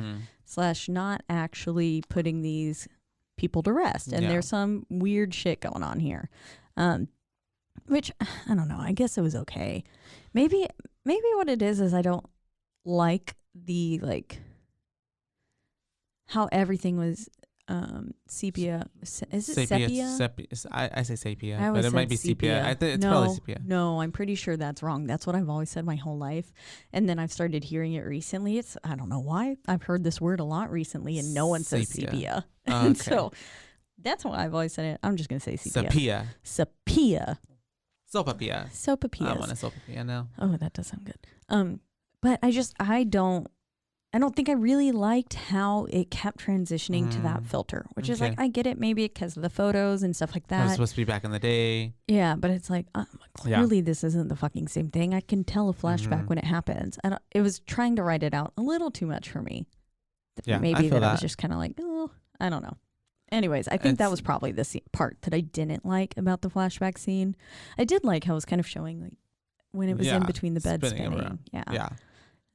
/ not actually putting these people to rest. And there's some weird shit going on here, which I don't know. I guess it was okay. Maybe what it is I don't like the how everything was sepia. Is it sepia? I say sepia, but it might be sepia. I think it's probably sepia. No, I'm pretty sure that's wrong. That's what I've always said my whole life, and then I've started hearing it recently. I don't know why I've heard this word a lot recently, and no one says sepia. Oh, okay. So that's why I've always said it. I'm just gonna say sepia. Sepia. Sopapilla. I want a sopapilla now. Oh, that does sound good. But I don't think I really liked how it kept transitioning to that filter, which is like, I get it maybe because of the photos and stuff like that. It was supposed to be back in the day. Yeah, but it's like, clearly this isn't the fucking same thing. I can tell a flashback when it happens. It was trying to write it out a little too much for me. Yeah, maybe I was just kind of like, oh, I don't know. Anyways, I think that was probably the part that I didn't like about the flashback scene. I did like how it was kind of showing like when it was in between the beds spinning. Yeah.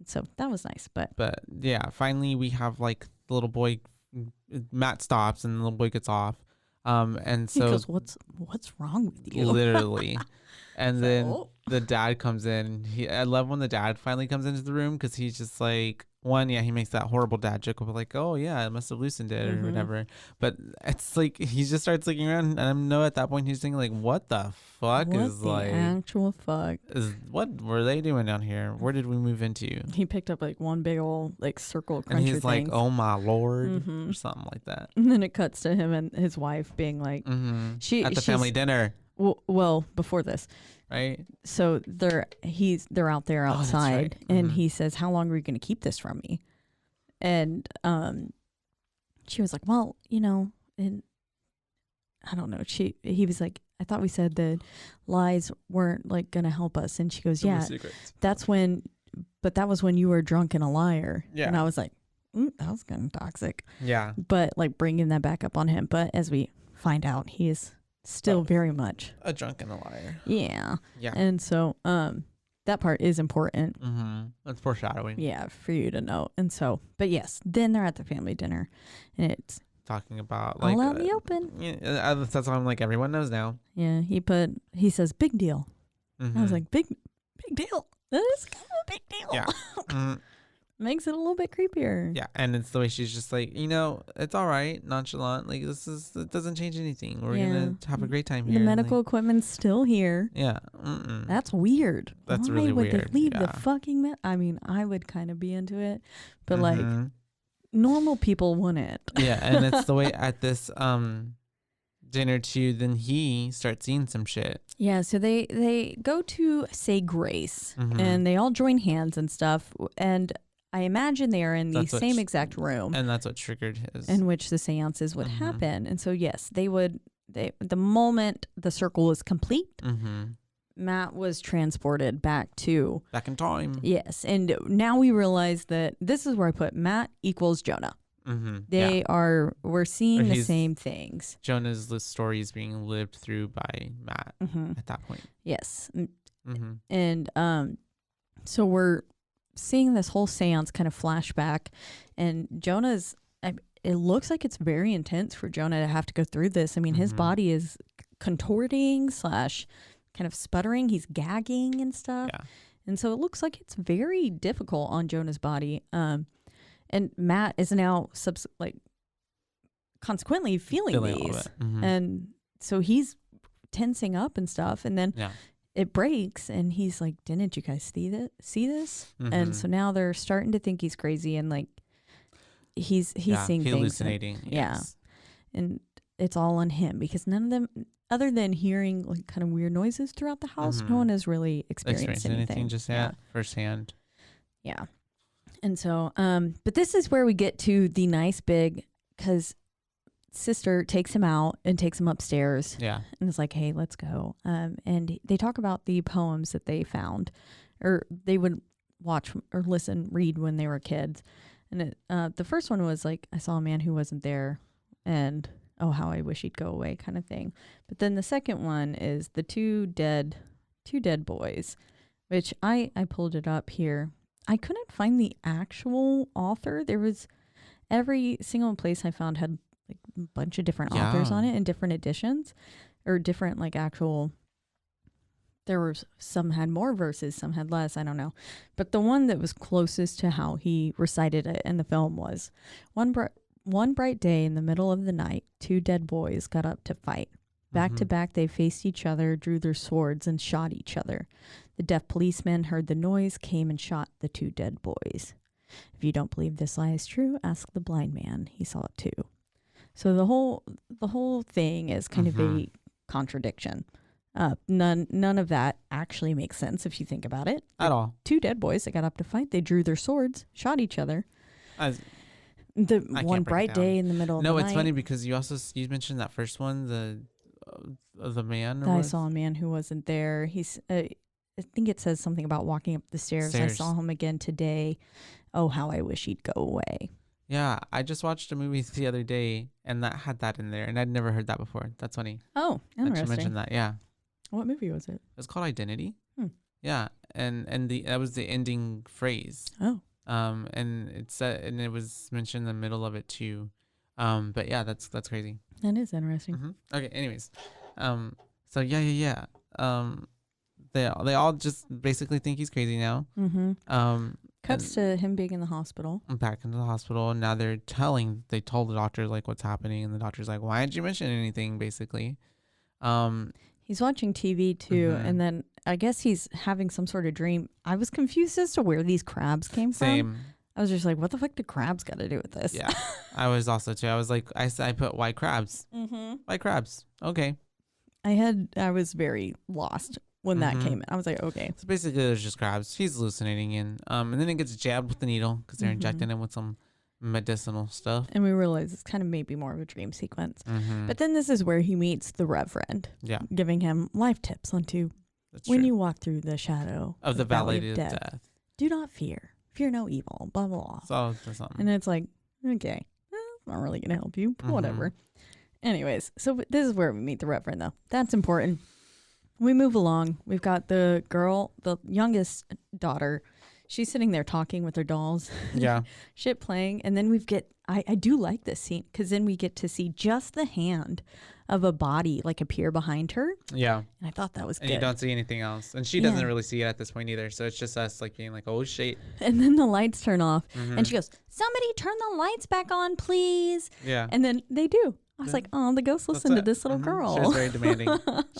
So that was nice, but yeah, finally we have like the little boy. Matt stops and the little boy gets off, and so he goes, "What's wrong with you?" Literally, and then the dad comes in. I love when the dad finally comes into the room because he's just like, he makes that horrible dad joke of like, oh yeah, I must have loosened it or whatever. But it's like he just starts looking around, and I know at that point he's thinking like, what the fuck actual fuck what were they doing down here? Where did we move into? He picked up like one big old like circle cruncher and he's thing. Like, oh my lord, or something like that. And then it cuts to him and his wife being like, at the family dinner. Well, before this. Right. So they're out there outside, and he says, "How long are you going to keep this from me?" And she was like, "Well, and I don't know." He was like, "I thought we said that lies weren't like going to help us." And she goes, "Yeah, that was when you were drunk and a liar." Yeah. And I was like, "That was kind of toxic." Yeah. But like bringing that back up on him. But as we find out, he is still very much a drunk and a liar. Yeah. And so that part is important. That's foreshadowing. Yeah, for you to know. And so, but yes, then they're at the family dinner, and it's talking about like all out in the open. Yeah, that's why I'm like, everyone knows now. Yeah, he says big deal. I was like, big deal. That is kind of a big deal. Yeah. Makes it a little bit creepier. Yeah, and it's the way she's just like, it's all right, nonchalant. Like it doesn't change anything. We're gonna have a great time here. The medical equipment's still here. Yeah. That's weird. That's Why really would weird. They leave the fucking I mean, I would kind of be into it, but like normal people wouldn't. Yeah, and it's the way at this dinner too, then he starts seeing some shit. Yeah, so they go to say grace, and they all join hands and stuff, and I imagine they are in the same exact room. And that's what triggered his. In which the seances would happen. And so, yes, the moment the circle was complete, Matt was transported back in time. Yes. And now we realize that this is where I put Matt equals Jonah. We're seeing the same things. Jonah's story is being lived through by Matt at that point. Yes. And so we're seeing this whole seance kind of flashback, and it looks like it's very intense for Jonah to have to go through this. I mean, his body is contorting / kind of sputtering. He's gagging and stuff. Yeah. And so it looks like it's very difficult on Jonah's body. And Matt is now consequently feeling these. And so he's tensing up and stuff. And then it breaks and he's like, didn't you guys see this? And so now they're starting to think he's crazy, and like he's seeing things. Hallucinating. Yes. Yeah. And it's all on him, because none of them, other than hearing like kind of weird noises throughout the house, no one has really experienced anything just firsthand. Yeah. And so, but this is where we get to the nice big, because sister takes him out and takes him upstairs. Yeah. And it's like, hey, let's go. And they talk about the poems that they found, or they would watch or read when they were kids. And the first one was like, I saw a man who wasn't there, and oh, how I wish he'd go away, kind of thing. But then the second one is the two dead boys, which I pulled it up here. I couldn't find the actual author. There was, every single place I found had like a bunch of different authors on it in different editions, or different like actual, there were some had more verses, some had less, I don't know. But the one that was closest to how he recited it in the film was, one bright day in the middle of the night, two dead boys got up to fight. Back to back, they faced each other, drew their swords, and shot each other. The deaf policeman heard the noise, came and shot the two dead boys. If you don't believe this lie is true, ask the blind man. He saw it too. So the whole thing is kind of a contradiction. None of that actually makes sense if you think about it. At all. Two dead boys that got up to fight. They drew their swords, shot each other. The one bright day in the middle of the night. No, it's funny because you mentioned that first one, the man. I saw a man who wasn't there. I think it says something about walking up the stairs. I saw him again today. Oh, how I wish he'd go away. Yeah, I just watched a movie the other day, and that had that in there, and I'd never heard that before. That's funny. Oh, interesting. I should mention that. Yeah. What movie was it? It's called Identity. Yeah, and that was the ending phrase. Oh. And it was mentioned in the middle of it too. But yeah, that's crazy. That is interesting. Okay. Anyways, so yeah. They all just basically think he's crazy now. Cuts to him being in the hospital. Back into the hospital, and now they told the doctor like what's happening, and the doctor's like, why didn't you mention anything? Basically, he's watching TV too, and then I guess he's having some sort of dream. I was confused as to where these crabs came from. I was just like, what the fuck do crabs got to do with this? Yeah, I was also too. I was like, I put white crabs. White crabs. Okay. I was very lost when that came in. I was like, okay. So basically, there's just crabs. He's hallucinating, and then he gets jabbed with the needle because they're injecting him with some medicinal stuff. And we realize it's kind of maybe more of a dream sequence. But then this is where he meets the Reverend. Yeah. Giving him life tips onto when you walk through the shadow of the valley of death. Do not fear. Fear no evil. Blah, blah, blah. So something. And it's like, okay, it's not really going to help you, but whatever. Anyways, so this is where we meet the Reverend, though. That's important. We move along. We've got the girl, the youngest daughter. She's sitting there talking with her dolls. Yeah. Shit playing. And then I do like this scene because then we get to see just the hand of a body like appear behind her. Yeah. And I thought that was good. And you don't see anything else. And she doesn't really see it at this point either. So it's just us like being like, oh shit. And then the lights turn off and she goes, somebody turn the lights back on, please. Yeah. And then they do. I was like, oh, the ghost listened to this little girl. She was very demanding.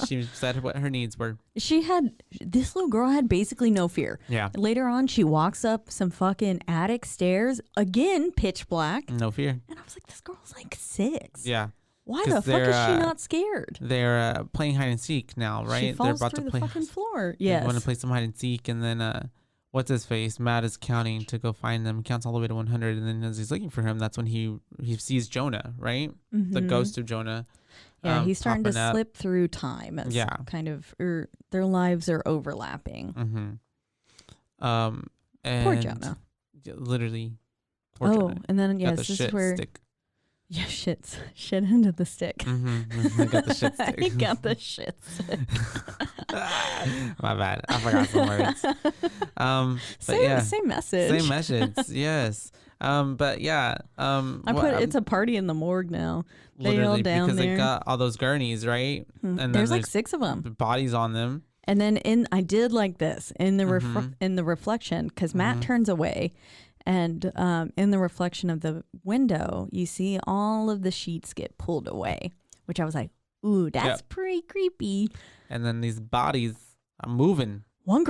She said what her needs were. This little girl had basically no fear. Yeah. Later on, she walks up some fucking attic stairs, again, pitch black. No fear. And I was like, this girl's like 6. Yeah. Why the fuck is she not scared? They're playing hide and seek now, right? She falls They're about through to play the fucking floor. They Yes. want to play some hide and seek, and then what's his face? Matt is counting to go find them. Counts all the way to 100, and then as he's looking for him, that's when he sees Jonah, right? The ghost of Jonah. Yeah, he's starting to slip up. through time. As kind of, their lives are overlapping. And Poor Jonah. Literally. Poor Jonah. And then this is where. Stick. Yeah, shit into the stick. I got the shit stick. He got the shit stick. My bad. I forgot some words. Same message. Same message. Yes. But yeah. It's a party in the morgue now. They all down because there. they got all those gurneys, right? And then there's like 6 of them. Bodies on them. And then I did like this in the in the reflection, because Matt turns away. And in the reflection of the window, you see all of the sheets get pulled away, which I was like, ooh, that's pretty creepy. And then these bodies are moving. One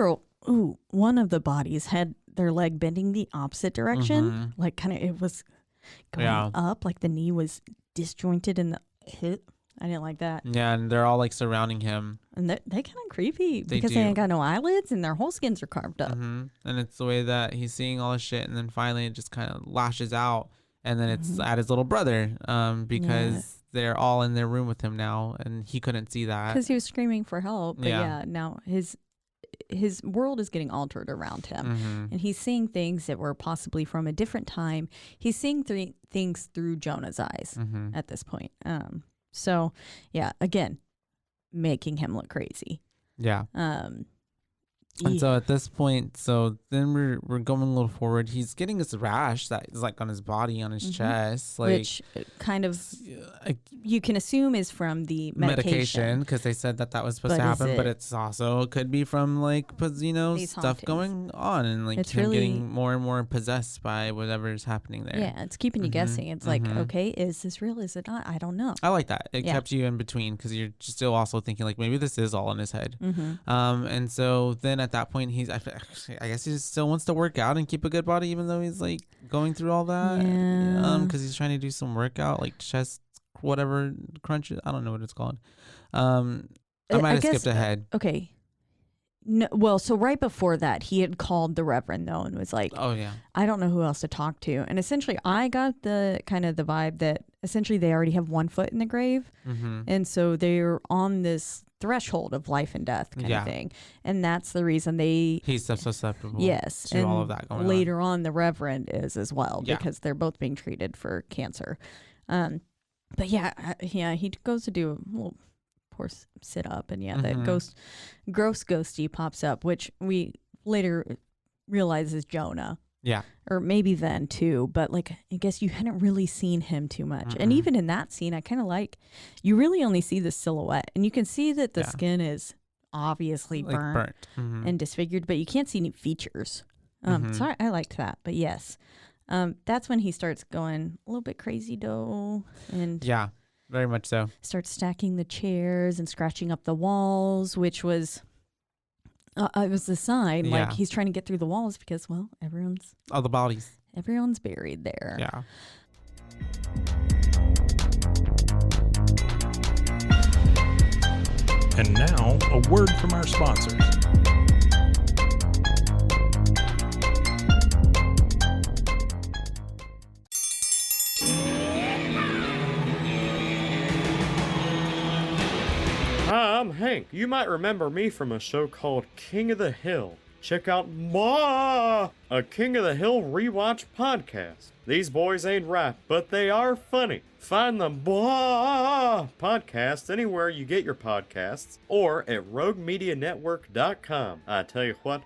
of the bodies had their leg bending the opposite direction. Like kind of, it was going up, like the knee was disjointed in the hip. I didn't like that. Yeah, and they're all like surrounding him. And they're kind of creepy because they ain't got no eyelids and their whole skins are carved up. And it's the way that he's seeing all this shit, and then finally it just kind of lashes out, and then it's at his little brother because they're all in their room with him now, and he couldn't see that. Because he was screaming for help. But now his world is getting altered around him. And he's seeing things that were possibly from a different time. He's seeing things through Jonah's eyes at this point. So, yeah, again, making him look crazy. Yeah. And so at this point, then we're going a little forward. He's getting this rash that is like on his body, on his chest, like, which kind of you can assume is from the medication, because they said that was supposed to happen, but it's also could be from like stuff hauntings going on, and like him getting more and more possessed by whatever's happening there. Yeah, it's keeping you guessing. It's like, okay, is this real? Is it not? I don't know. I like that. It kept you in between because you're still also thinking like maybe this is all in his head. And so then at that point, I guess he still wants to work out and keep a good body, even though he's like going through all that. Because he's trying to do some workout, like chest, whatever crunches. I don't know what it's called. I might have skipped ahead. Okay. No, well, so right before that, he had called the Reverend though and was like, "Oh yeah, I don't know who else to talk to." And essentially, I got the kind of the vibe that essentially they already have one foot in the grave, and so they're on this threshold of life and death kind of thing, and that's the reason he's so susceptible. Yes, to and all of that going later on, the Reverend is as well because they're both being treated for cancer. But he goes to do a little poor sit up, and that gross ghosty pops up, which we later realize is Jonah. Yeah. Or maybe then too, but like I guess you hadn't really seen him too much. And even in that scene, I kind of like you really only see the silhouette, and you can see that the skin is obviously burnt and disfigured, but you can't see any features. So I liked that. But yes, that's when he starts going a little bit crazy though, and very much so. Starts stacking the chairs and scratching up the walls, which was it was the sign like he's trying to get through the walls because all the bodies, everyone's buried there. Yeah. And now a word from our sponsors. Hi, I'm Hank. You might remember me from a show called King of the Hill. Check out a King of the Hill rewatch podcast. These boys ain't rap, but they are funny. Find the podcast anywhere you get your podcasts or at roguemedianetwork.com. I tell you what.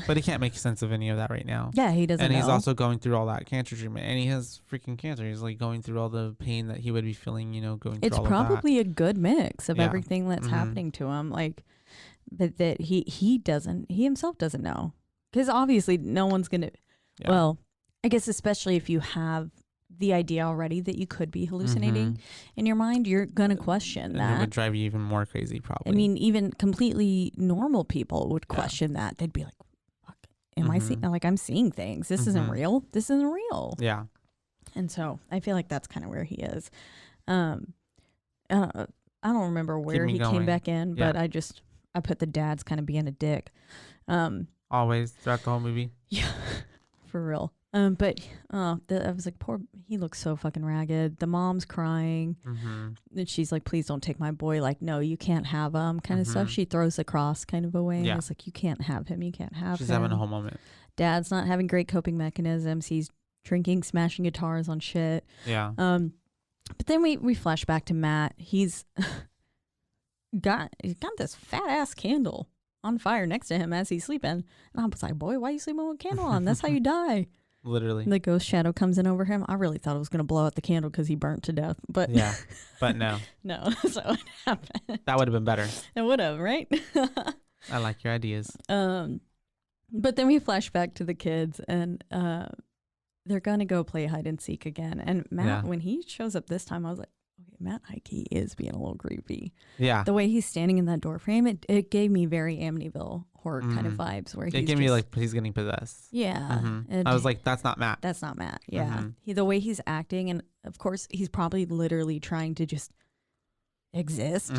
But he can't make sense of any of that right now. Yeah, he doesn't. And he's know. also going through all that cancer treatment, and he has freaking cancer. He's like going through all the pain that he would be feeling, going through it's all of that. It's probably a good mix of everything that's happening to him, like, but that he himself doesn't know, because obviously no one's gonna. Yeah. Well, I guess especially if you have the idea already that you could be hallucinating in your mind, you're gonna question that. It would drive you even more crazy, probably. I mean, even completely normal people would question that. They'd be like, "Fuck, am I seeing, like, I'm seeing things. This isn't real. This isn't real. Yeah. And so I feel like that's kind of where he is. I don't remember where he came back in, but I put the dad's kind of being a dick. Always throughout the whole movie. Yeah, for real. But I was like, he looks so fucking ragged. The mom's crying. And she's like, please don't take my boy. Like, no, you can't have him, kind of stuff. She throws the cross kind of away. Yeah. It's like, you can't have him. You can't have him. She's having a whole moment. Dad's not having great coping mechanisms. He's drinking, smashing guitars on shit. Yeah. But then we flash back to Matt. He's got this fat ass candle on fire next to him as he's sleeping. And I was like, boy, why are you sleeping with a candle on? That's how you die. Literally. The ghost shadow comes in over him. I really thought it was going to blow out the candle because he burnt to death. But yeah, but no. No, so it happened. That would have been better. It would have, right? I like your ideas. But then we flash back to the kids, and they're going to go play hide and seek again. And Matt, when he shows up this time, I was like, okay, Matt Heike is being a little creepy. Yeah. The way he's standing in that door frame, it gave me very Amityville horror kind of vibes. Where it gave me like he's getting possessed. Yeah. I was like, that's not Matt. That's not Matt. Yeah. The way he's acting, and of course, he's probably literally trying to just exist.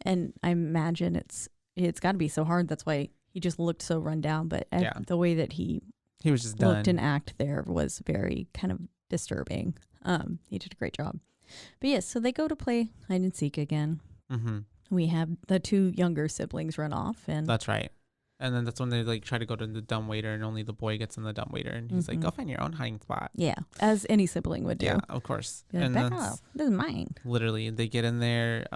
And I imagine it's got to be so hard. That's why he just looked so run down. But the way that he was just looked done. and act there was very kind of disturbing. He did a great job. But yes, so they go to play hide and seek again. We have the two younger siblings run off, and that's right. And then that's when they like try to go to the dumbwaiter, and only the boy gets in the dumbwaiter, and he's like, "Go find your own hiding spot." Yeah, as any sibling would do. Yeah, of course. Like, and back off. This is mine. Literally, they get in there.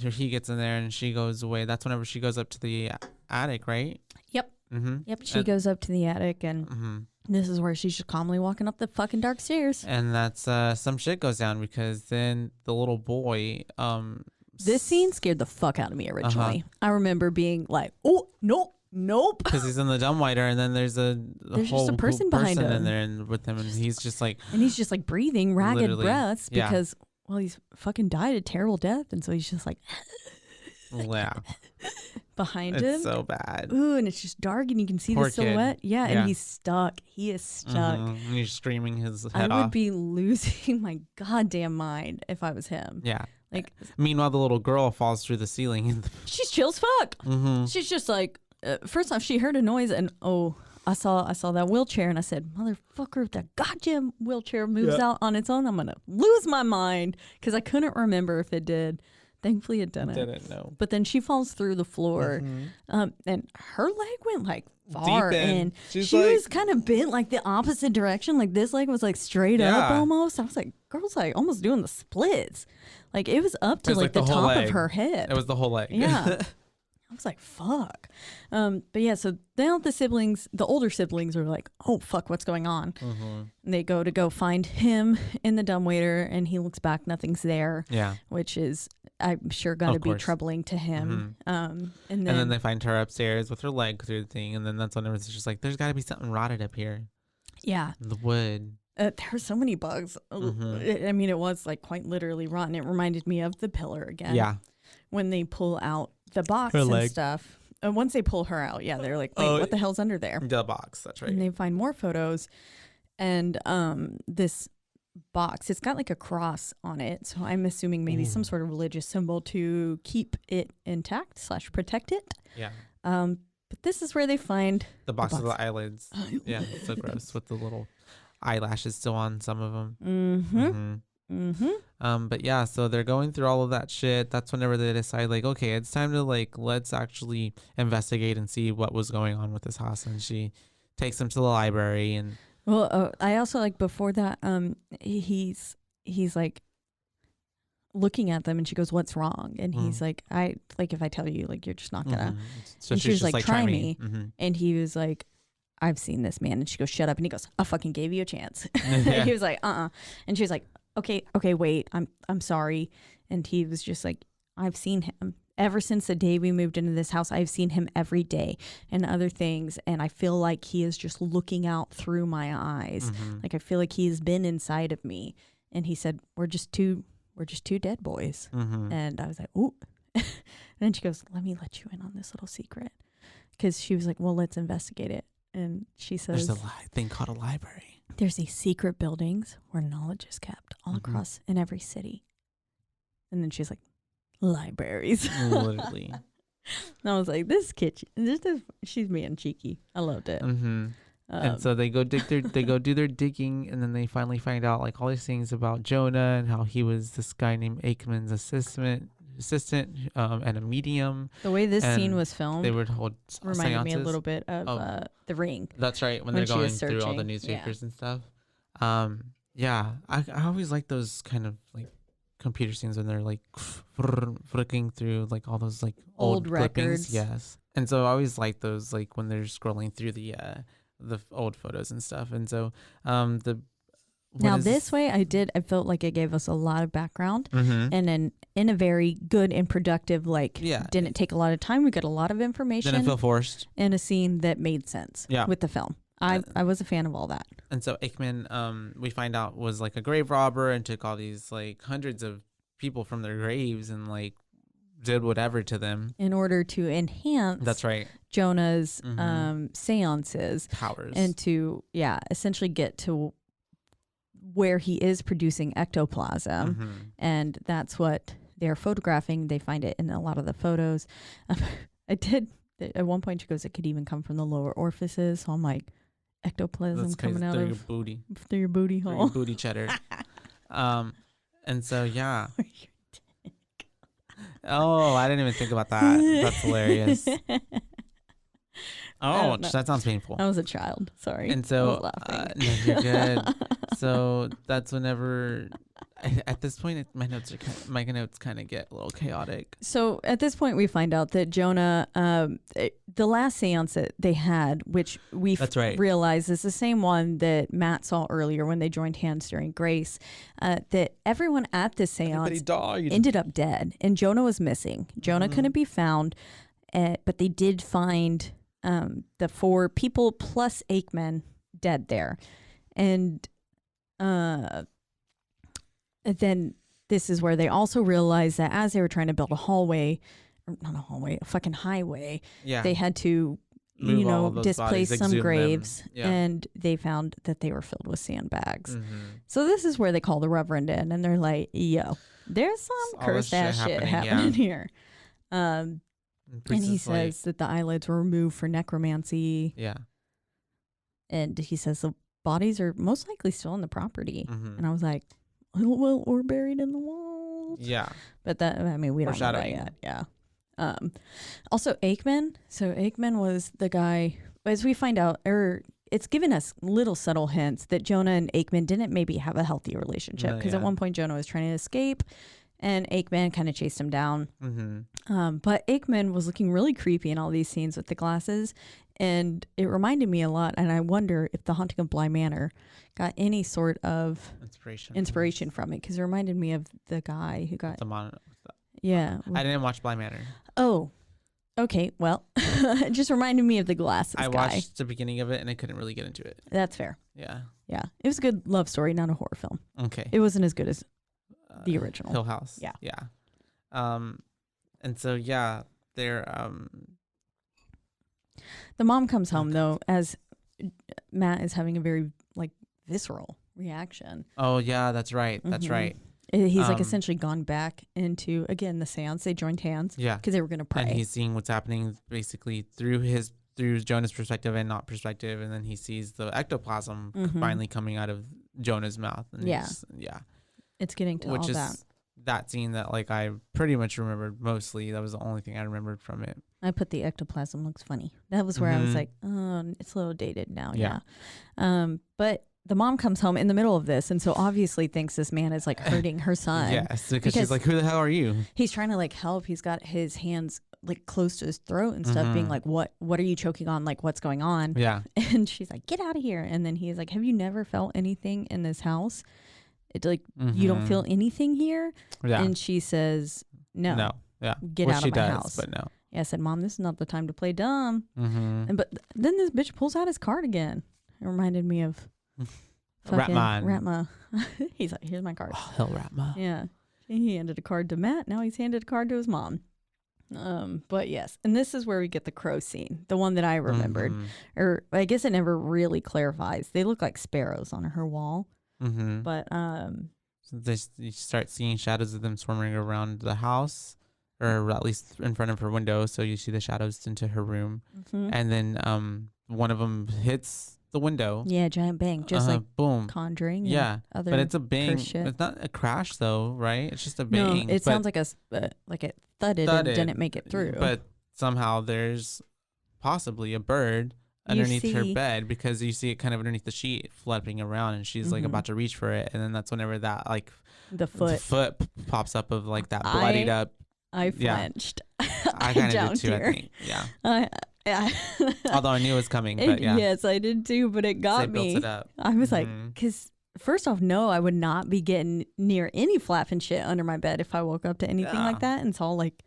He gets in there, and she goes away. That's whenever she goes up to the attic, right? Yep. Yep. She goes up to the attic, and this is where she's just calmly walking up the fucking dark stairs. And that's some shit goes down, because then the little boy. This scene scared the fuck out of me originally. I remember being like, "Oh, nope." Because he's in the dumbwaiter, and then there's just a person behind him in there and with him, and he's just like breathing ragged breaths because he's fucking died a terrible death, and so he's just like, yeah, behind him. It's so bad. Ooh, and it's just dark, and you can see the silhouette. Yeah, and he's stuck. He is stuck. And he's screaming his head off. I would be losing my goddamn mind if I was him. Yeah. Like, meanwhile, the little girl falls through the ceiling. And she's chill as fuck. She's just like, first off, she heard a noise, and I saw that wheelchair, and I said, motherfucker, if that goddamn wheelchair moves out on its own, I'm gonna lose my mind, because I couldn't remember if it did. Thankfully, it didn't. Didn't know. But then she falls through the floor, and her leg went like far, and she was kind of bent like the opposite direction. Like this leg was like straight up almost. I was like, girl's like almost doing the splits. Like it was up to like the top of her head. It was the whole leg. Yeah. I was like, fuck. But yeah, so now the older siblings are like, oh, fuck, what's going on? And they go find him in the dumbwaiter, and he looks back, nothing's there. Yeah. Which is, I'm sure, got to be troubling to him. And then they find her upstairs with her leg through the thing, and then that's when it's just like, there's got to be something rotted up here. Yeah. The wood. There were so many bugs. I mean, it was like quite literally rotten. It reminded me of the pillar again. Yeah. When they pull out the box and stuff. Once they pull her out, they're like, wait, what the hell's under there? The box, that's right. And they find more photos, and this box, it's got like a cross on it, so I'm assuming maybe some sort of religious symbol to keep it intact / protect it. Yeah. But this is where they find the box of the eyelids. Yeah, it's so gross with the little eyelashes still on some of them. But yeah, so they're going through all of that shit. That's whenever they decide, like, okay, it's time to like, let's actually investigate and see what was going on with this house. And she takes him to the library. And I also like, before that, he's like looking at them, and she goes, what's wrong? And he's like, if I tell you, like, you're just not gonna. So and she was like, try me. And he was like, I've seen this man. And she goes, shut up. And he goes, I fucking gave you a chance. He was like, and she was like, okay, wait, I'm sorry. And he was just like, I've seen him ever since the day we moved into this house. I've seen him every day and other things, and I feel like he is just looking out through my eyes. Like I feel like he has been inside of me. And he said, we're just two dead boys. And I was like, ooh. And then she goes, let me let you in on this little secret, because she was like, well, let's investigate it. And she says, there's a thing called a library. there's these secret buildings where knowledge is kept all across in every city. And then she's like, libraries. Literally. And I was like, this kitchen, she's being cheeky. I loved it. And so they go do their digging, and then they finally find out like all these things about Jonah and how he was this guy named Aikman's assistant, and a medium. The way this scene was filmed, they would hold reminded me a seances. little bit of The Ring. That's right, when they're she going was through all the searching. newspapers and stuff. Yeah, I always like those kind of like computer scenes when they're like flicking through like all those like old clippings. records. Yes, and so I always like those like when they're scrolling through the old photos and stuff. And so this way I felt like it gave us a lot of background, Mm-hmm. and then in a very good and productive, didn't take a lot of time. We got a lot of information. Didn't feel forced. In a scene that made sense with the film. I was a fan of all that. And so Aikman, we find out, was like a grave robber and took all these like hundreds of people from their graves and like did whatever to them in order to enhance that's right Jonah's seances powers, and to essentially get to where he is producing ectoplasm. And that's what they're photographing. They find it in a lot of the photos. At one point she goes, it could even come from the lower orifices. So I'm like, ectoplasm that's coming out through of your booty, through your booty through hole. your booty cheddar. And so oh, I didn't even think about that. That's hilarious. Oh, that sounds painful. I was a child. Sorry. And so, I was laughing. no, you're good. So that's whenever, at this point, my notes kind of get a little chaotic. So at this point, we find out that Jonah, the last seance that they had, which we realize is the same one that Matt saw earlier when they joined hands during Grace, that everyone at this seance ended up dead, and Jonah was missing. Jonah couldn't be found, but they did find the 4 people plus Aikman dead there. And then this is where they also realized that as they were trying to build a fucking highway, they had to, displace some graves, and they found that they were filled with sandbags. So this is where they call the Reverend in, and they're like, yo, there's some cursed ass shit happening here. And he says that the eyelids were removed for necromancy. Yeah. And he says the bodies are most likely still on the property. And I was like, well, or buried in the walls. Yeah. But we don't know that yet. Yeah. Also Aikman. So Aikman was the guy, as we find out, it's given us little subtle hints that Jonah and Aikman didn't maybe have a healthy relationship. Because at one point Jonah was trying to escape, and Aikman kind of chased him down. But Aikman was looking really creepy in all these scenes with the glasses. And it reminded me a lot. And I wonder if The Haunting of Bly Manor got any sort of inspiration from it. Because it reminded me of the guy who got... Yeah. I didn't watch Bly Manor. Oh, okay. Well, it just reminded me of the glasses guy. I watched the beginning of it and I couldn't really get into it. That's fair. Yeah. Yeah. It was a good love story, not a horror film. Okay. It wasn't as good as the original. Hill House. Yeah. Yeah. And so, they're... The mom comes home, though, as Matt is having a very, visceral reaction. Oh, yeah, that's right. That's right. He's essentially gone back into, again, the seance. They joined hands. Yeah. Because they were going to pray. And he's seeing what's happening basically through Jonah's perspective and not perspective. And then he sees the ectoplasm finally coming out of Jonah's mouth. And it's getting to all that. Which is that scene that I pretty much remembered mostly. That was the only thing I remembered from it. I put the ectoplasm looks funny. That was where I was like, oh, it's a little dated now. Yeah. But the mom comes home in the middle of this, and so obviously thinks this man is hurting her son. Yes, because she's like, who the hell are you? He's trying to help. He's got his hands close to his throat and stuff, being like, what are you choking on? What's going on? Yeah. And she's like, get out of here. And then he's like, have you never felt anything in this house? It's you don't feel anything here? Yeah. And she says, no. Yeah. Get out of my house. But no. Yeah, I said, Mom, this is not the time to play dumb. But then this bitch pulls out his card again. It reminded me of Ratma. He's like, here's my card. Oh, hell, Ratma. Yeah. He handed a card to Matt. Now he's handed a card to his mom. But yes, and this is where we get the crow scene, the one that I remembered, or I guess it never really clarifies. They look like sparrows on her wall, but so you start seeing shadows of them swarming around the house, or at least in front of her window. So you see the shadows into her room, and then one of them hits the window. Yeah, giant bang, just like boom, Conjuring. Yeah, other but it's a bang. shit. It's not a crash though, right? It's just a bang. No, it sounds like it thudded and didn't make it through. But somehow there's possibly a bird underneath her bed, because you see it kind of underneath the sheet flapping around, and she's like about to reach for it, and then that's whenever that like the foot pops up of like that bloodied up. I flinched. I kind of did too. I think. Yeah. Although I knew it was coming, but yeah. Yes, I did too, but it got me. Built it up. I was like, because first off, no, I would not be getting near any flapping shit under my bed if I woke up to anything like that. And so like,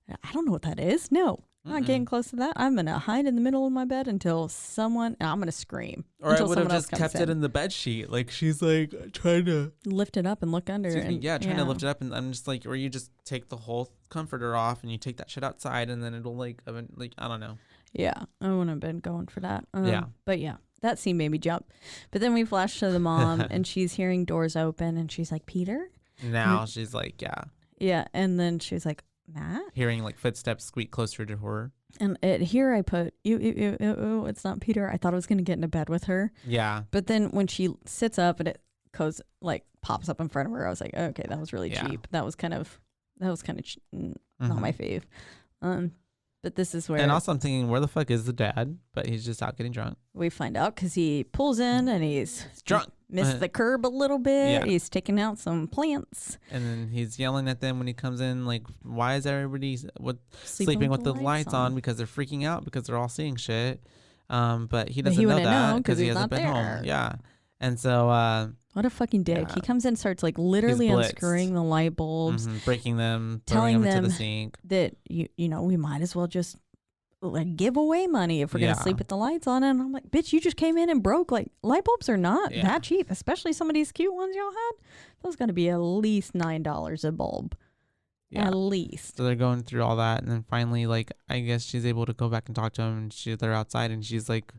I don't know what that is. No, I'm not getting close to that. I'm going to hide in the middle of my bed until and I'm going to scream. Or I would have just kept it in the bed sheet. Like she's like trying to lift it up and look under. Trying to lift it up. And I'm just like, or you just take the whole comforter off and you take that shit outside, and then it'll like I don't know. Yeah, I wouldn't have been going for that. Yeah. But yeah, that scene made me jump. But then we flash to the mom, and she's hearing doors open, and she's like, Peter? Now she's like, yeah. Yeah, and then she's like, Matt? Hearing like footsteps squeak closer to her. And here I put, it's not Peter. I thought I was going to get into bed with her. Yeah. But then when she sits up and it goes, like, pops up in front of her, I was like, okay, that was really cheap. That was kind of not my fave. But this is where... And also I'm thinking, where the fuck is the dad? But he's just out getting drunk. We find out because he pulls in and he's drunk. Missed the curb a little bit. Yeah. He's taking out some plants. And then he's yelling at them when he comes in, like, why is everybody sleeping with the lights on? Because they're freaking out because they're all seeing shit. But he doesn't know that because he hasn't been home. Yeah. And so... what a fucking dick. Yeah. He comes in, starts like literally unscrewing the light bulbs. Breaking them, throwing them into the sink. That, you know, we might as well just like give away money if we're going to sleep with the lights on. And I'm like, bitch, you just came in and broke. Like, light bulbs are not that cheap, especially some of these cute ones y'all had. Those got to be at least $9 a bulb. Yeah. At least. So they're going through all that. And then finally, like, I guess she's able to go back and talk to him. And they're outside and she's like,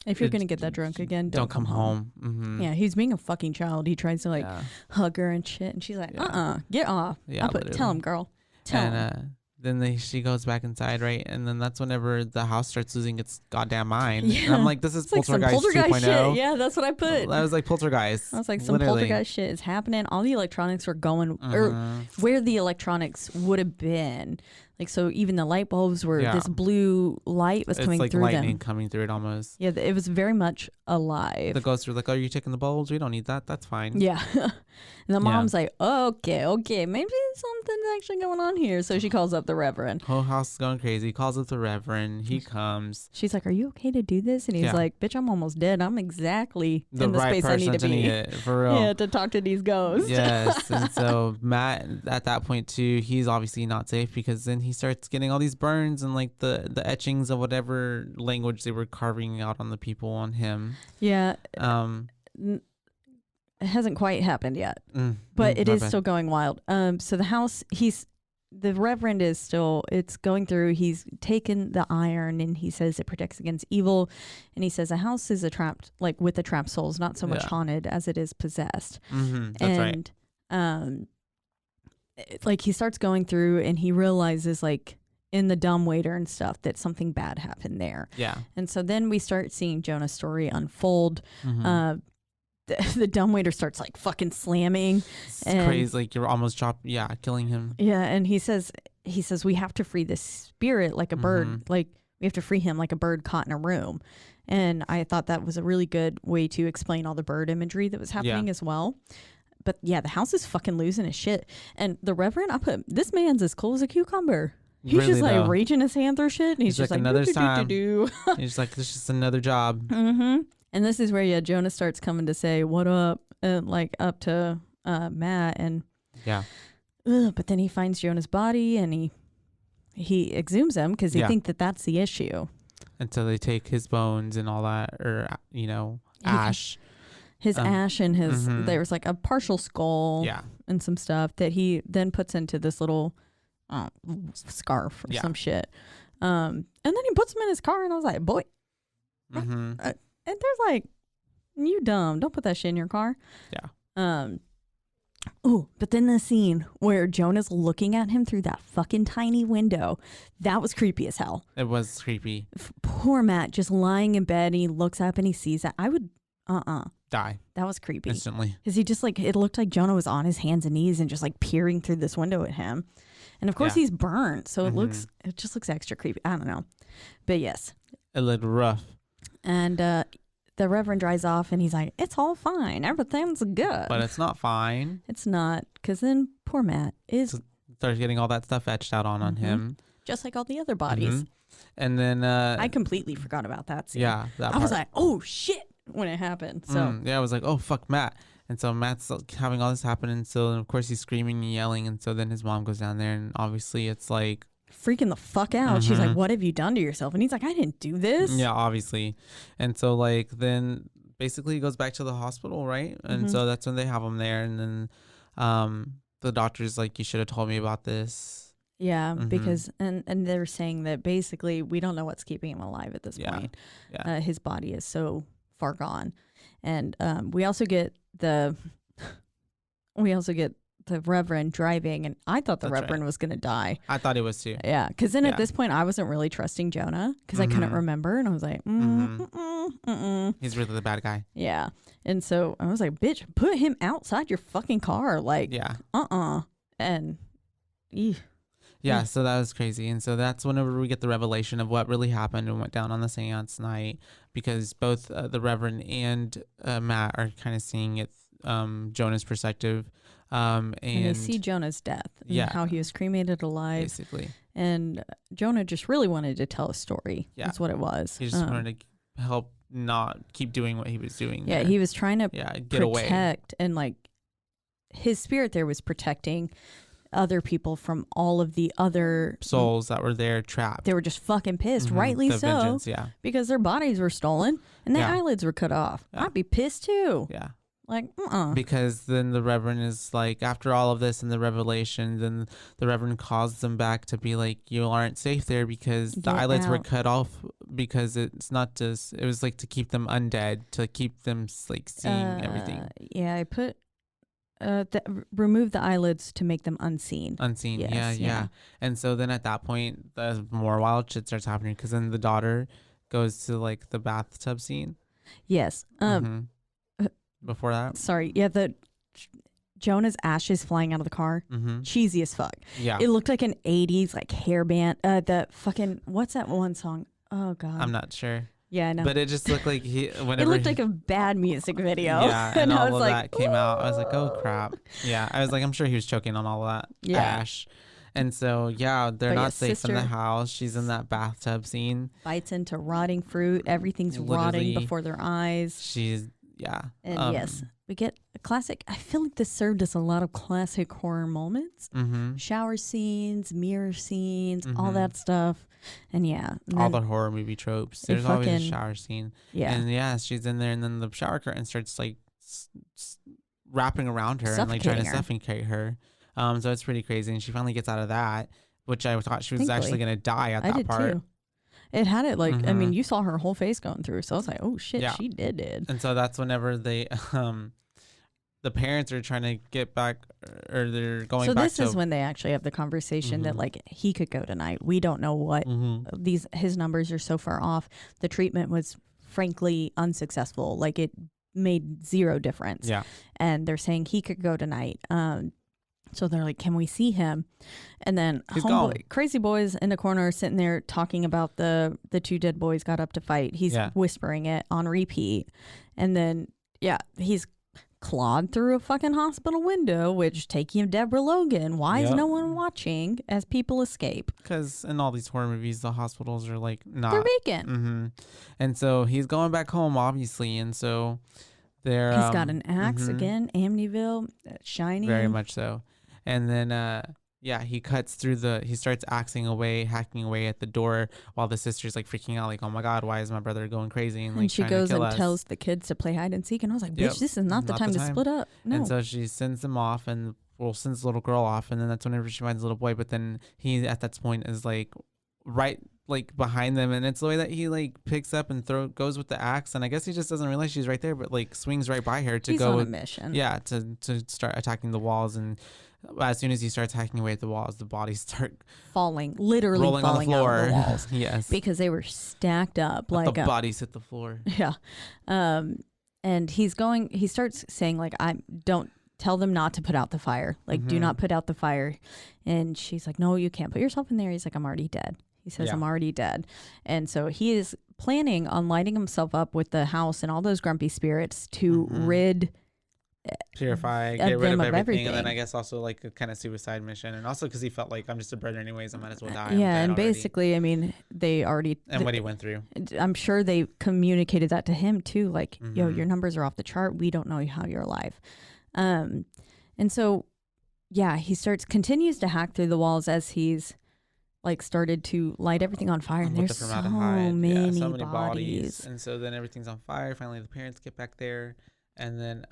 if you're going to get that drunk again, don't come home. Mm-hmm. Yeah, he's being a fucking child. He tries to like hug her and shit. And she's like, get off. Yeah, tell him, girl. Tell him. Then she goes back inside, right? And then that's whenever the house starts losing its goddamn mind. Yeah. And I'm like, this is Poltergeist 2.0. Shit. Yeah, that's what I put. I was like, Poltergeist. I was like, some Poltergeist shit is happening. All the electronics were going, or where the electronics would have been. Like, so even the light bulbs were, this blue light was coming through them. It's like lightning coming through it almost. Yeah, it was very much alive. The ghosts were like, oh, are you taking the bulbs? We don't need that. That's fine. Yeah. And the mom's like, okay, maybe something's actually going on here. So she calls up the Reverend. Whole house is going crazy. Calls up the Reverend. He comes. She's like, are you okay to do this? And he's like, bitch, I'm almost dead. I'm exactly in the space I need to be. For real. Yeah, to talk to these ghosts. Yes. And so Matt, at that point too, he's obviously not safe because then he starts getting all these burns and like the etchings of whatever language they were carving out on the people on him. Yeah. It hasn't quite happened yet, but it is still going wild. So the house, the Reverend is still, it's going through, he's taken the iron and he says it protects against evil. And he says a house is with the trapped souls, not so much haunted as it is possessed. That's right. Like he starts going through and he realizes like in the dumbwaiter and stuff that something bad happened there. Yeah. And so then we start seeing Jonah's story unfold. The dumbwaiter starts like fucking slamming. It's crazy, like you're almost killing him. Yeah, and he says we have to free this spirit like a bird, like we have to free him like a bird caught in a room. And I thought that was a really good way to explain all the bird imagery that was happening as well. But yeah, the house is fucking losing his shit. And the Reverend, I put, this man's as cool as a cucumber. He's really, just like reaching his hand through shit, and he's just like another time. He's like, this is just another job. And this is where Jonah starts coming to say what up, like up to Matt, and but then he finds Jonah's body and he exhumes him because he think that that's the issue. And so they take his bones and all that, or ash. His ash and his there's like a partial skull and some stuff that he then puts into this little scarf or some shit. And then he puts him in his car, and I was like, boy. And they're like, you dumb. Don't put that shit in your car. Yeah. Oh, but then the scene where Jonah's looking at him through that fucking tiny window, that was creepy as hell. It was creepy. Poor Matt just lying in bed, and he looks up and he sees that. I would, die. That was creepy. Instantly. Because he just like, it looked like Jonah was on his hands and knees and just like peering through this window at him. And of course he's burnt. So it just looks extra creepy. I don't know. But yes. It looked rough. And the Reverend dries off and he's like, it's all fine. Everything's good. But it's not fine. It's not. Because then poor Matt starts getting all that stuff etched out on him. Just like all the other bodies. And then I completely forgot about that scene. Yeah. I was like, oh shit, when it happened. So I was like, oh fuck Matt. And so Matt's having all this happen, and so of course he's screaming and yelling, and so then his mom goes down there, and obviously it's like freaking the fuck out. She's like, what have you done to yourself? And he's like, I didn't do this. Yeah, obviously. And so like then basically he goes back to the hospital, right? And so that's when they have him there, and then the doctor's like, you should have told me about this. Yeah, because and they're saying that basically we don't know what's keeping him alive at this point. Yeah. His body is so far gone. And we also get the Reverend driving, and I thought the Reverend was going to die. I thought he was too. Yeah, because then at this point I wasn't really trusting Jonah because I couldn't remember, and I was like, he's really the bad guy. Yeah, and so I was like, bitch, put him outside your fucking car, like, and. Yeah, so that was crazy. And so that's whenever we get the revelation of what really happened and went down on the seance night, because both the Reverend and Matt are kind of seeing it Jonah's perspective. And they see Jonah's death and how he was cremated alive. Basically. And Jonah just really wanted to tell a story. Yeah. That's what it was. He just wanted to help not keep doing what he was doing. Yeah, he was trying to get away. And like his spirit there was protecting other people from all of the other souls that were there trapped. They were just fucking pissed, rightly so. Vengeance, because their bodies were stolen and their eyelids were cut off. I'd be pissed too. Yeah. Like, because then the Reverend is like, after all of this and the revelation, then the Reverend calls them back to be like, you aren't safe there because the eyelids were cut off, because it's not just, it was like to keep them undead, to keep them like seeing everything. Yeah, I put remove the eyelids to make them unseen. Yes, yeah. And so then at that point, the more wild shit starts happening, because then the daughter goes to like the bathtub scene. Yes. Before that, the Jonah's ashes flying out of the car, cheesy as fuck. Yeah, it looked like an 80s like hairband. The fucking, what's that one song? Oh god, I'm not sure. Yeah, I know. But it just looked like it looked like a bad music video. Yeah, and all of that came out. I was like, oh crap. Yeah, I was like, I'm sure he was choking on all that ash. And so, they're not safe in the house. She's in that bathtub scene. Bites into rotting fruit. Everything's rotting before their eyes. She's, And yes, we get a classic. I feel like this served us a lot of classic horror moments. Shower scenes, mirror scenes, all that stuff. And all the horror movie tropes. There's always a shower scene. Yeah. And she's in there, and then the shower curtain starts like wrapping around her and like trying to suffocate her. So it's pretty crazy. And she finally gets out of that, which I thought she was actually going to die at that part. Too. It had it like, I mean, you saw her whole face going through. So I was like, oh shit, she did. And so that's whenever they, the parents are trying to get back, or they're going back. So this is when they actually have the conversation that like he could go tonight. We don't know what his numbers are so far off. The treatment was frankly unsuccessful. Like it made zero difference. Yeah. And they're saying he could go tonight. So they're like, can we see him? And then Crazy Boy's in the corner sitting there talking about the two dead boys got up to fight. He's whispering it on repeat. And then, he's clawed through a fucking hospital window, which taking Deborah Logan. Why is no one watching as people escape? Because in all these horror movies, the hospitals are like not. They're vacant. And so he's going back home, obviously. And so they're. He's got an axe again, Amityville, shiny. Very much so. And then, he cuts through he starts hacking away at the door while the sister's like freaking out, like, oh my God, why is my brother going crazy? And like, she goes and tells the kids to play hide and seek. And I was like, bitch, this is not the time to split up. No. And so she sends them off, and sends the little girl off, and then that's whenever she finds the little boy. But then he at that point is like right like behind them, and it's the way that he like picks up and goes with the axe, and I guess he just doesn't realize she's right there, but like swings right by her to He's go on a mission. Yeah, to start attacking the walls. And as soon as he starts hacking away at the walls, the bodies start literally rolling on the falling floor. out of the walls. Yes, because they were stacked up like the bodies hit the floor. Yeah. And he starts saying like, I don't tell them not to put out the fire. Like, do not put out the fire. And she's like, no, you can't put yourself in there. He's like, I'm already dead. He says, I'm already dead. And so he is planning on lighting himself up with the house and all those grumpy spirits to purify, get rid of everything. And then I guess also like a kind of suicide mission, and also because he felt like, I'm just a brother anyways, I might as well die. Yeah, and basically, I mean, they already what he went through. I'm sure they communicated that to him too, like, yo, your numbers are off the chart. We don't know how you're alive. And so, yeah, he continues to hack through the walls as he's like started to light everything on fire, and there's so many bodies. And so then everything's on fire. Finally, the parents get back there. And then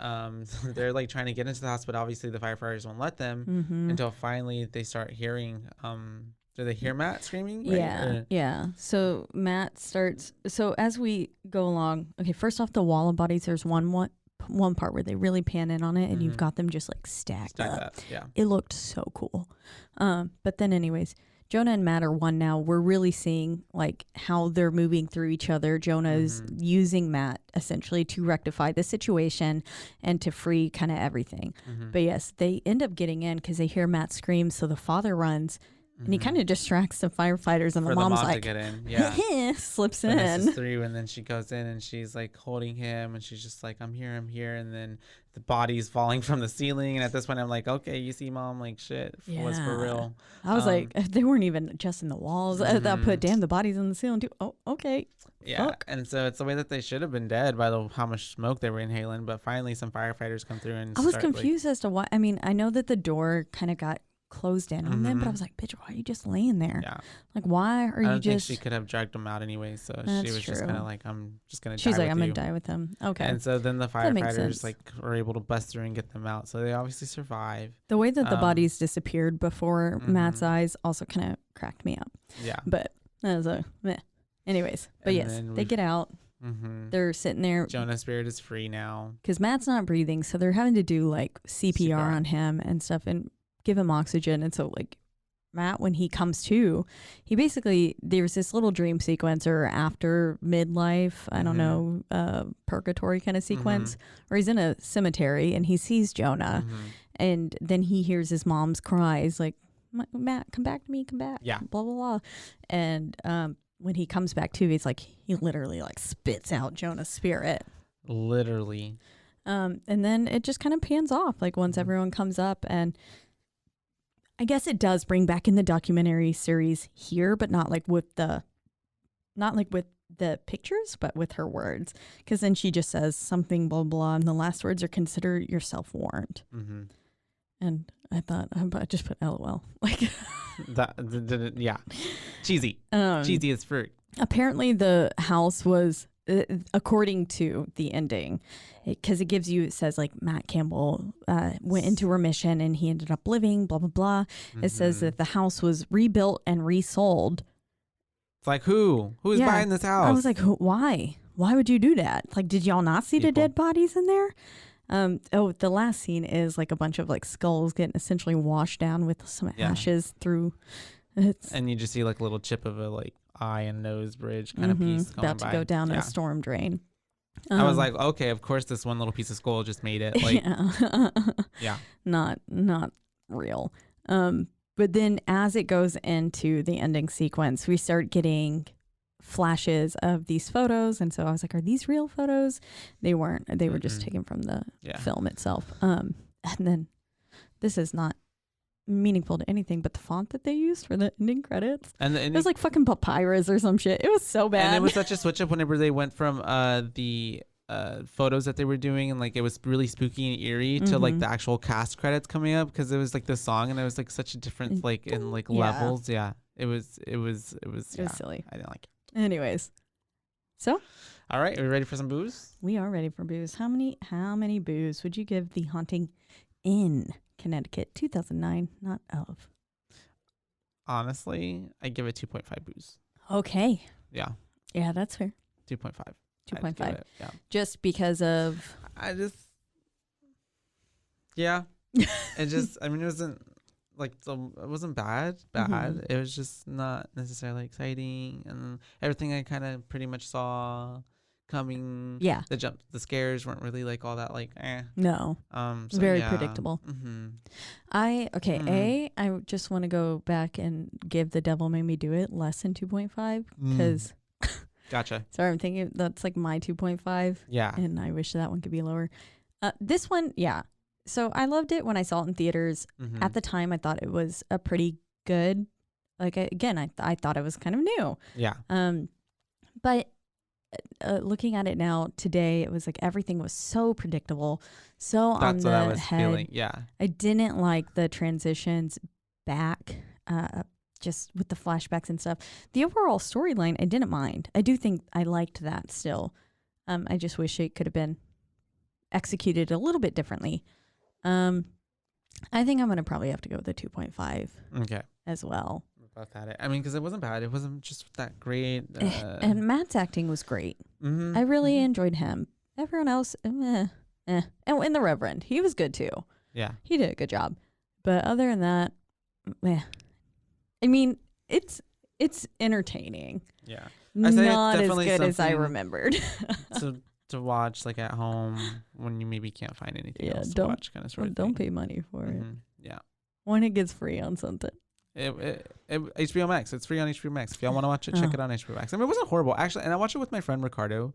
they're like trying to get into the house, but obviously the firefighters won't let them until finally they start hearing. Do they hear Matt screaming? Right? Yeah. So Matt starts. So as we go along, okay. First off, the wall of bodies. There's one part where they really pan in on it, and you've got them just like stacked up. Yeah. It looked so cool. But then, anyways, Jonah and Matt are one now. We're really seeing like how they're moving through each other. Jonah is using Matt essentially to rectify the situation and to free kind of everything. But yes, they end up getting in because they hear Matt scream. So the father runs and he kind of distracts the firefighters, and the mom's like, to get in. Yeah. slips and in. This is through, and then she goes in and she's like holding him, and she's just like, I'm here. And then the body's falling from the ceiling. And at this point, I'm like, okay, you see, Mom, like shit was for real. I was like, they weren't even just in the walls. That put, damn, the body's in the ceiling too. Oh, okay. Yeah. Fuck. And so it's the way that they should have been dead by how much smoke they were inhaling. But finally, some firefighters come through and I was confused as to why. I mean, I know that the door kind of got closed in on them, but I was like, bitch, why are you just laying there? Yeah. Like, why are you just... think she could have dragged him out anyway, so she was just kind of like, I'm just going to die She's like, with I'm going you. to die with him. Okay. And so then the firefighters like were able to bust through and get them out, so they obviously survive. The way that the bodies disappeared before Matt's eyes also kind of cracked me up. Yeah. But that was a meh. Anyways, but yes, they get out. They're sitting there. Jonah's spirit is free now. Because Matt's not breathing, so they're having to do like CPR on him and stuff and give him oxygen. And so like Matt, when he comes to, he basically, there's this little dream sequence or after midlife, I don't know, purgatory kind of sequence, where he's in a cemetery and he sees Jonah, and then he hears his mom's cries like, Matt, come back to me, come back, blah, blah, blah. And when he comes back to, he's like, he literally like spits out Jonah's spirit. Literally. And then it just kind of pans off, like once everyone comes up, and I guess it does bring back in the documentary series here, but not like with the pictures, but with her words. Because then she just says something blah, blah, and the last words are consider yourself warned. And I thought, I just put LOL. Like, yeah. Cheesy. Cheesy as fruit. Apparently the house was, according to the ending, because it says like Matt Campbell went into remission and he ended up living, blah, blah, blah. It says that the house was rebuilt and resold. It's like, who's buying this house? I was like, why? Why would you do that? Like, did y'all not see the dead bodies in there? The last scene is like a bunch of like skulls getting essentially washed down with some ashes through. And you just see like a little chip of a like eye and nose bridge kind of piece about to go down a storm drain. I was like, okay, of course this one little piece of skull just made it. Like, yeah. Not real. But then as it goes into the ending sequence, we start getting flashes of these photos. And so I was like, are these real photos? They weren't. They were just taken from the film itself. And then this is not meaningful to anything, but the font that they used for the ending credits, and it was like fucking papyrus or some shit. It was so bad. And it was such a switch up whenever they went from the photos that they were doing, and like it was really spooky and eerie, to like the actual cast credits coming up, because it was like the song, and it was like such a difference like in like levels. Yeah, it was silly. I didn't like it. Anyways, so all right, are we ready for some booze? We are ready for booze. How many booze would you give the Haunting in Connecticut, 2009, not of. Honestly, I give it 2.5 boos. Okay. Yeah. Yeah, that's fair. 2.5. 2.5. Yeah. Just because of. Yeah. It wasn't like, it wasn't bad. Mhm. It was just not necessarily exciting. And everything I kind of pretty much saw coming. Yeah. The scares weren't really like all that like, No. So Very predictable. Mm-hmm. I just want to go back and give The Devil Made Me Do It less than 2.5 because. Gotcha. Sorry, I'm thinking that's like my 2.5. Yeah. And I wish that one could be lower. This one, yeah. So I loved it when I saw it in theaters. Mm-hmm. At the time, I thought it was a pretty good. Like I thought it was kind of new. Yeah. But looking at it now today, it was like everything was so predictable, so That's on what the I was head. feeling. Yeah. I didn't like the transitions back. Just with the flashbacks and stuff. The overall storyline, I didn't mind. I do think I liked that still. I just wish it could have been executed a little bit differently. I think I'm going to probably have to go with the 2.5 Okay. as well. About that. I mean, because it wasn't bad. It wasn't just that great. And Matt's acting was great. Mm-hmm. I really enjoyed him. Everyone else, And the Reverend, he was good too. Yeah. He did a good job. But other than that, I mean, it's entertaining. Yeah. Not as good as I remembered. to watch like at home when you maybe can't find anything else to watch, kind of sort of don't thing. pay money for it. Yeah. When it gets free on something. HBO Max. It's free on HBO Max. If y'all want to watch it, check it on HBO Max. I mean, it wasn't horrible actually, and I watched it with my friend Ricardo.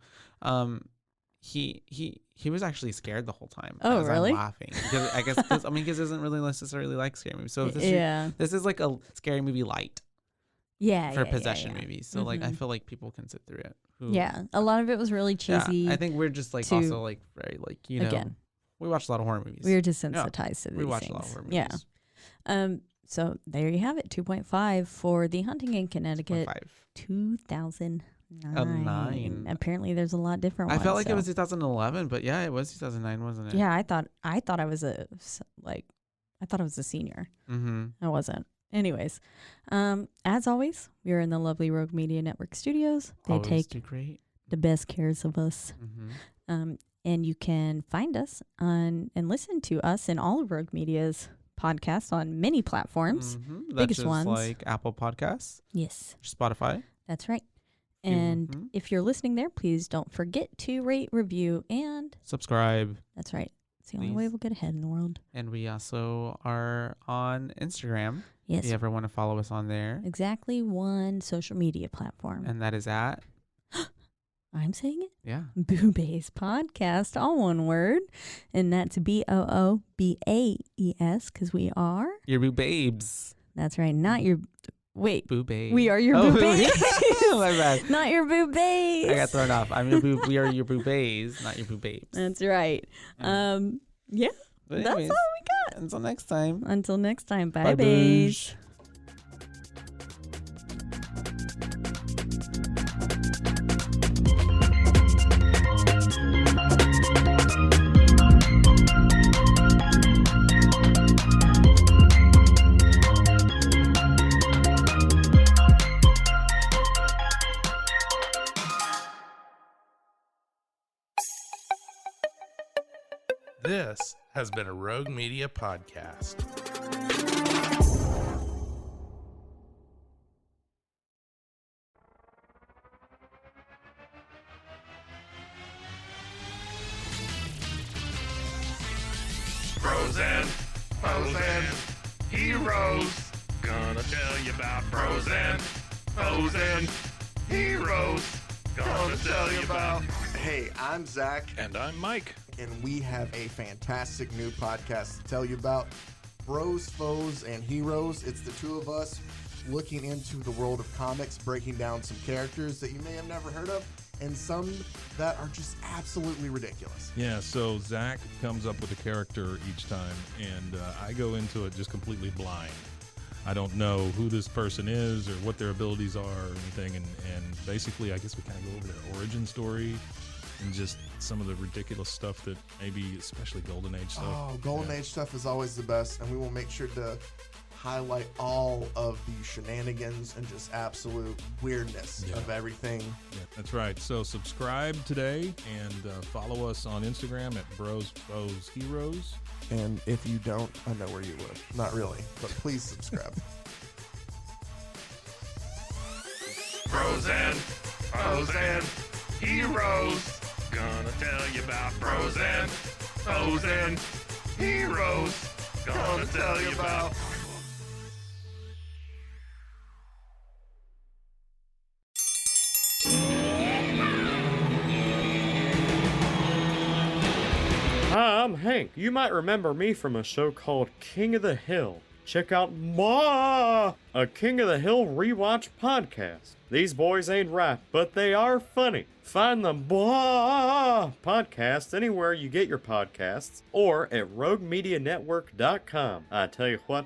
He was actually scared the whole time. Oh, really? I'm laughing because I guess because he doesn't really necessarily like scary movies. So this is like a scary movie light. Yeah. For possession movies. So like I Mm-hmm. feel like people can sit through it. A lot of it was really cheesy. Yeah, I think we're just like also like very like again. We watch a lot of horror movies. We're desensitized to these we watch things. a lot of horror movies. Yeah. So there you have it, 2.5 for the Haunting in Connecticut, 2009. 9. Apparently, there's a lot different ones. I felt like it was 2011, but yeah, it was 2009, wasn't it? Yeah, I thought I was a senior. Mm-hmm. I wasn't. Anyways, as always, we are in the lovely Rogue Media Network studios. They Always take great. the best cares of us. Mm-hmm. And you can find us on and listen to us in all of Rogue Media's podcasts on many platforms. Mm-hmm. Biggest That's ones. like Apple Podcasts, Yes, Spotify. that's right. And Mhm. if you're listening there, please don't forget to rate, review, and Subscribe. that's right. It's the only Please. way we'll get ahead in the world. And we also are on Instagram. Yes, If you ever want to follow us on there. exactly one social media platform. And that is at, I'm saying it. yeah. BooBaes podcast, all one word, and that's BOOBAES because we are. Your BooBabes. That's right, not your. Wait, BooBabes. we are your Oh, BooBaes. my bad. Not your BooBaes. I got thrown off. We are your BooBaes, not your BooBabes. That's right. Yeah. But That's anyways, all we got. until next time. Until next time, bye, Bye, bays. This has been a Rogue Media podcast. Frozen, heroes. Gonna tell you about frozen heroes. Gonna tell you about. Hey, I'm Zach, And I'm Mike. and we have a fantastic new podcast to tell you about. Bros, Foes, and Heroes. It's the two of us looking into the world of comics, breaking down some characters that you may have never heard of, and some that are just absolutely ridiculous. Yeah, so Zach comes up with a character each time, and I go into it just completely blind. I don't know who this person is or what their abilities are or anything, and basically I guess we kind of go over their origin story and just some of the ridiculous stuff that maybe, especially Golden Age stuff. Oh, Golden Age stuff is always the best, and we will make sure to highlight all of the shenanigans and just absolute weirdness of everything. Yeah, that's right. So subscribe today and follow us on Instagram at Bros Foes Heroes. And if you don't, I know where you live. Not really, but please subscribe. Bros and foes and heroes. Gonna tell you about bros and foes and heroes. Gonna tell you about. Hi, I'm Hank. You might remember me from a show called King of the Hill. Check out a King of the Hill rewatch podcast. These boys ain't rap, but they are funny. Find the podcast anywhere you get your podcasts or at roguemedianetwork.com. I tell you what.